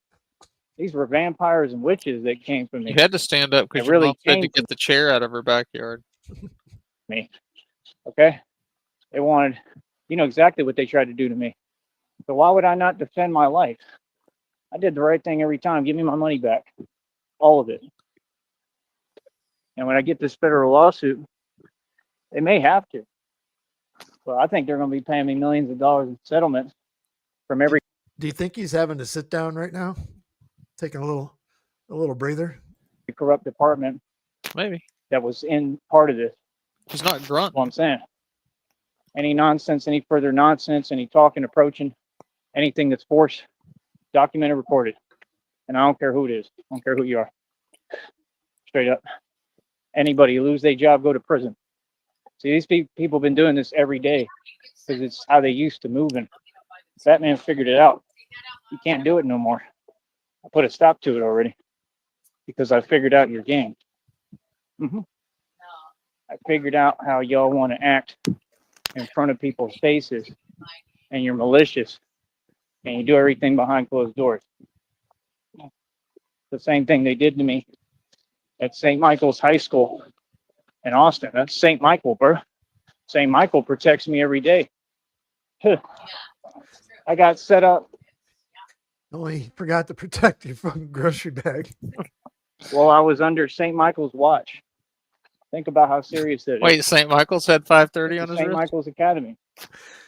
[SPEAKER 3] These were vampires and witches that came from me.
[SPEAKER 4] You had to stand up because your mom said to get the chair out of her backyard.
[SPEAKER 3] Me. Okay? They wanted, you know exactly what they tried to do to me. So why would I not defend my life? I did the right thing every time. Give me my money back. All of it. And when I get this federal lawsuit, they may have to. But I think they're going to be paying me millions of dollars in settlements from every.
[SPEAKER 2] Do you think he's having to sit down right now? Taking a little breather?
[SPEAKER 3] Corrupt department.
[SPEAKER 4] Maybe.
[SPEAKER 3] That was in part of this.
[SPEAKER 4] He's not grunt.
[SPEAKER 3] That's what I'm saying. Any nonsense, any further nonsense, any talking, approaching, anything that's forced, documented, recorded. And I don't care who it is. I don't care who you are. Straight up. Anybody lose their job, go to prison. See, these people have been doing this every day because it's how they used to move. And Batman figured it out. You can't do it no more. I put a stop to it already because I figured out your game. I figured out how y'all want to act in front of people's faces, and you're malicious, and you do everything behind closed doors. The same thing they did to me at St. Michael's High School in Austin. That's St. Michael, bro. St. Michael protects me every day. I got set up.
[SPEAKER 2] Only forgot to protect your fucking grocery bag.
[SPEAKER 3] Well, I was under St. Michael's watch. Think about how serious that is.
[SPEAKER 4] Wait, St. Michael's had 5:30 on his
[SPEAKER 3] St.
[SPEAKER 4] wrist?
[SPEAKER 3] Michael's Academy.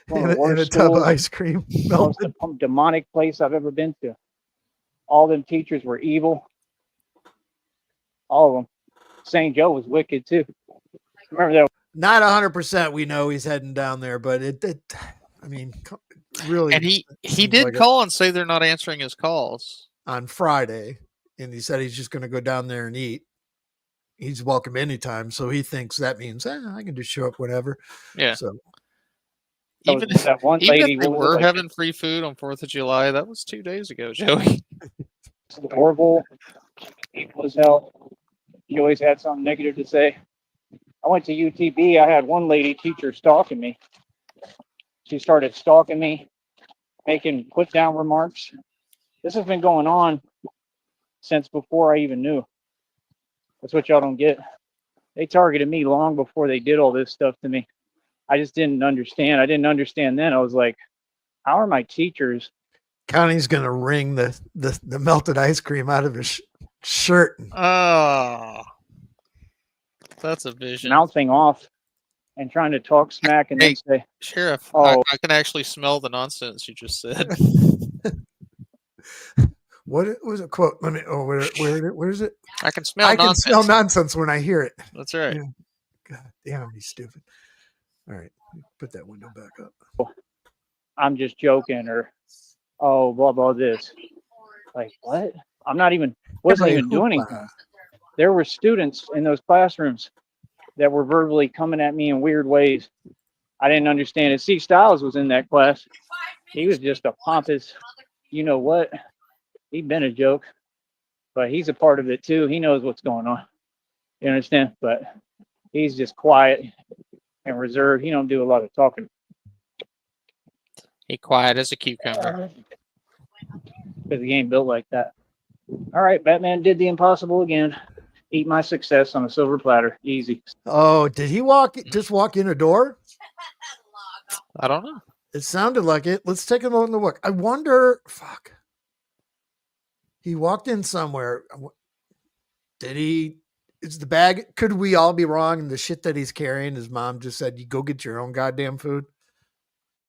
[SPEAKER 2] In a tub of ice cream.
[SPEAKER 3] Most demonic place I've ever been to. All them teachers were evil. All of them. St. Joe was wicked too. Remember that?
[SPEAKER 2] Not 100%. We know he's heading down there, but I mean, really.
[SPEAKER 4] And he did like call and say they're not answering his calls
[SPEAKER 2] on Friday, and he said he's just going to go down there and eat. He's welcome anytime, so he thinks that means I can just show up whenever.
[SPEAKER 4] Yeah.
[SPEAKER 2] So
[SPEAKER 3] even if that one lady
[SPEAKER 4] if they were having free food on 4th of July, that was 2 days ago, Joey.
[SPEAKER 3] Horrible. Evil as hell. He always had something negative to say. I went to UTB. I had one lady teacher stalking me. She started stalking me, making put down remarks. This has been going on since before I even knew. That's what y'all don't get. They targeted me long before they did all this stuff to me. I just didn't understand. I didn't understand then. I was like, how are my teachers?
[SPEAKER 2] Connie's going to wring the melted ice cream out of his shirt.
[SPEAKER 4] Oh, that's a vision.
[SPEAKER 3] Mouthing off and trying to talk smack and then say,
[SPEAKER 4] Sheriff, I can actually smell the nonsense you just said.
[SPEAKER 2] What was a quote? Let me. Oh, where is it?
[SPEAKER 4] I can smell.
[SPEAKER 2] I can smell nonsense when I hear it.
[SPEAKER 4] That's right.
[SPEAKER 2] Yeah. God damn, he's stupid. All right, put that window back up.
[SPEAKER 3] I'm just joking, or oh, blah blah this. Like what? I'm not even wasn't even doing anything. There were students in those classrooms that were verbally coming at me in weird ways. I didn't understand it. See, Styles was in that class. He was just a pompous, you know what? He'd been a joke, but he's a part of it too. He knows what's going on. You understand? But he's just quiet and reserved. He don't do a lot of talking.
[SPEAKER 4] He quiet as a cucumber.
[SPEAKER 3] Because he ain't built like that. All right, Batman did the impossible again. Eat my success on a silver platter. Easy.
[SPEAKER 2] Oh, did he just walk in a door?
[SPEAKER 4] I don't know.
[SPEAKER 2] It sounded like it. Let's take a look. I wonder, fuck. He walked in somewhere. Did he? Is the bag? Could we all be wrong? And the shit that he's carrying, his mom just said, "You go get your own goddamn food."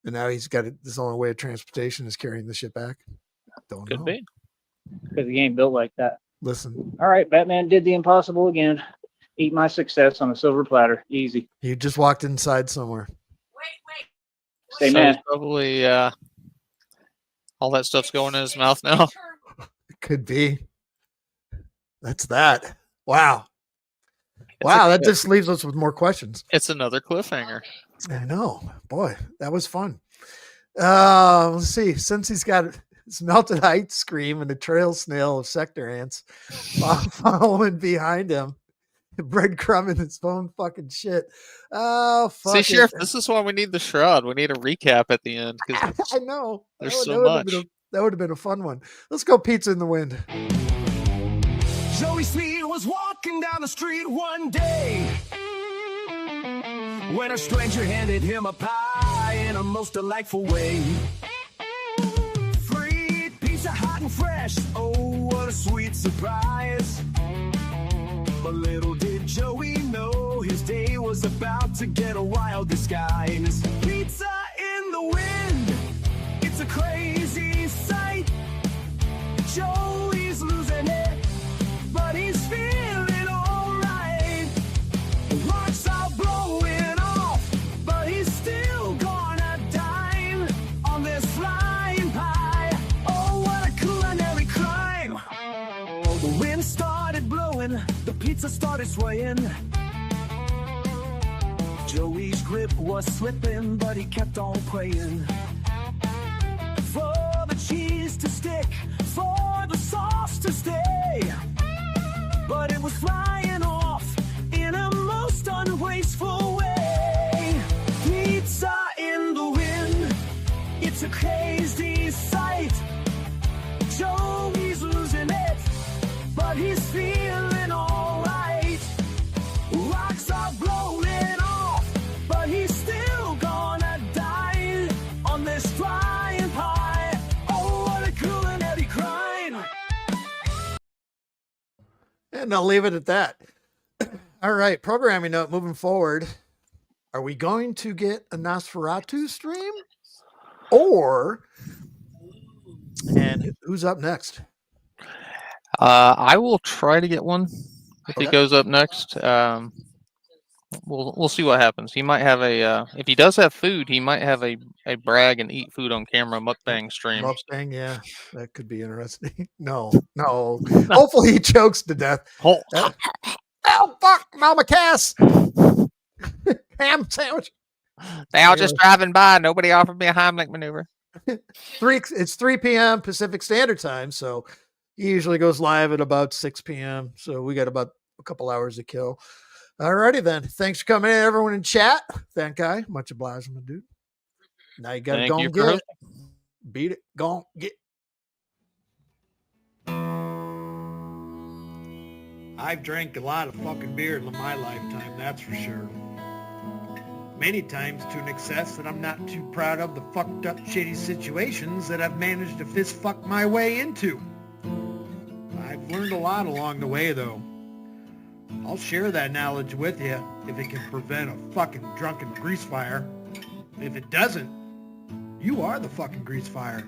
[SPEAKER 2] And now he's got it. This only way of transportation is carrying the shit back. Don't know.
[SPEAKER 4] Could be.
[SPEAKER 3] Because he ain't built like that.
[SPEAKER 2] Listen.
[SPEAKER 3] All right, Batman did the impossible again. Eat my success on a silver platter. Easy.
[SPEAKER 2] He just walked inside somewhere.
[SPEAKER 3] Say
[SPEAKER 4] So
[SPEAKER 3] man.
[SPEAKER 4] he's probably all that stuff's going in his mouth now.
[SPEAKER 2] It could be. That's that. Wow. Wow, that just leaves us with more questions.
[SPEAKER 4] It's another cliffhanger.
[SPEAKER 2] I know. Boy, that was fun. Let's see. Since he's got his melted ice cream and a trail snail of sector ants following behind him, breadcrumbing his own fucking shit. Oh, fuck.
[SPEAKER 4] See, Sheriff, this is why we need the shroud. We need a recap at the end.
[SPEAKER 2] I know.
[SPEAKER 4] There's so much.
[SPEAKER 2] That would have been a fun one. Let's go Pizza in the Wind.
[SPEAKER 5] Joey Sneed was walking down the street one day when a stranger handed him a pie in a most delightful way. Free pizza, hot and fresh. Oh, what a sweet surprise. But little did Joey know his day was about to get a wild disguise. Pizza in the wind, it's a crazy sight. Joey's losing it, but he's feeling alright. Rocks are blowing off, but he's still gonna dine on this flying pie. Oh, what a culinary crime. The wind started blowing, the pizza started swaying. Joey's grip was slipping, but he kept on praying for the cheese to stick, for the sauce to stay. But it was flying off in a most unwasteful way. Pizza in the wind, it's a crazy sight. Joey's losing it, but he's feeling alright. Rocks are blowing off, but he's still gonna die on this flying pie. Oh, what a culinary crime.
[SPEAKER 2] And I'll leave it at that. All right, programming note moving forward. Are we going to get a Nosferatu stream? And who's up next?
[SPEAKER 4] I will try to get one if he
[SPEAKER 2] Okay.
[SPEAKER 4] goes up next. We'll see what happens. He might have a if he does have food, he might have a brag and eat food on camera mukbang stream.
[SPEAKER 2] Mustang, yeah, that could be interesting. No. Hopefully he chokes to death.
[SPEAKER 4] Oh,
[SPEAKER 2] Oh fuck, Mama Cass! Ham sandwich.
[SPEAKER 4] they all just driving by. Nobody offered me a Heimlich maneuver.
[SPEAKER 2] It's 3 p.m. Pacific Standard Time, so he usually goes live at about 6 p.m. So we got about a couple hours to kill. Alrighty then. Thanks for coming in, everyone in chat. Thank you. Much obliged, my dude. Now you gotta
[SPEAKER 4] Thank
[SPEAKER 2] go
[SPEAKER 4] you
[SPEAKER 2] and
[SPEAKER 4] for
[SPEAKER 2] get it. Beat it. Go and get.
[SPEAKER 1] I've drank a lot of fucking beer in my lifetime, that's for sure. Many times to an excess that I'm not too proud of the fucked up shitty situations that I've managed to fist fuck my way into. I've learned a lot along the way though. I'll share that knowledge with you if it can prevent a fucking drunken grease fire. If it doesn't, you are the fucking grease fire.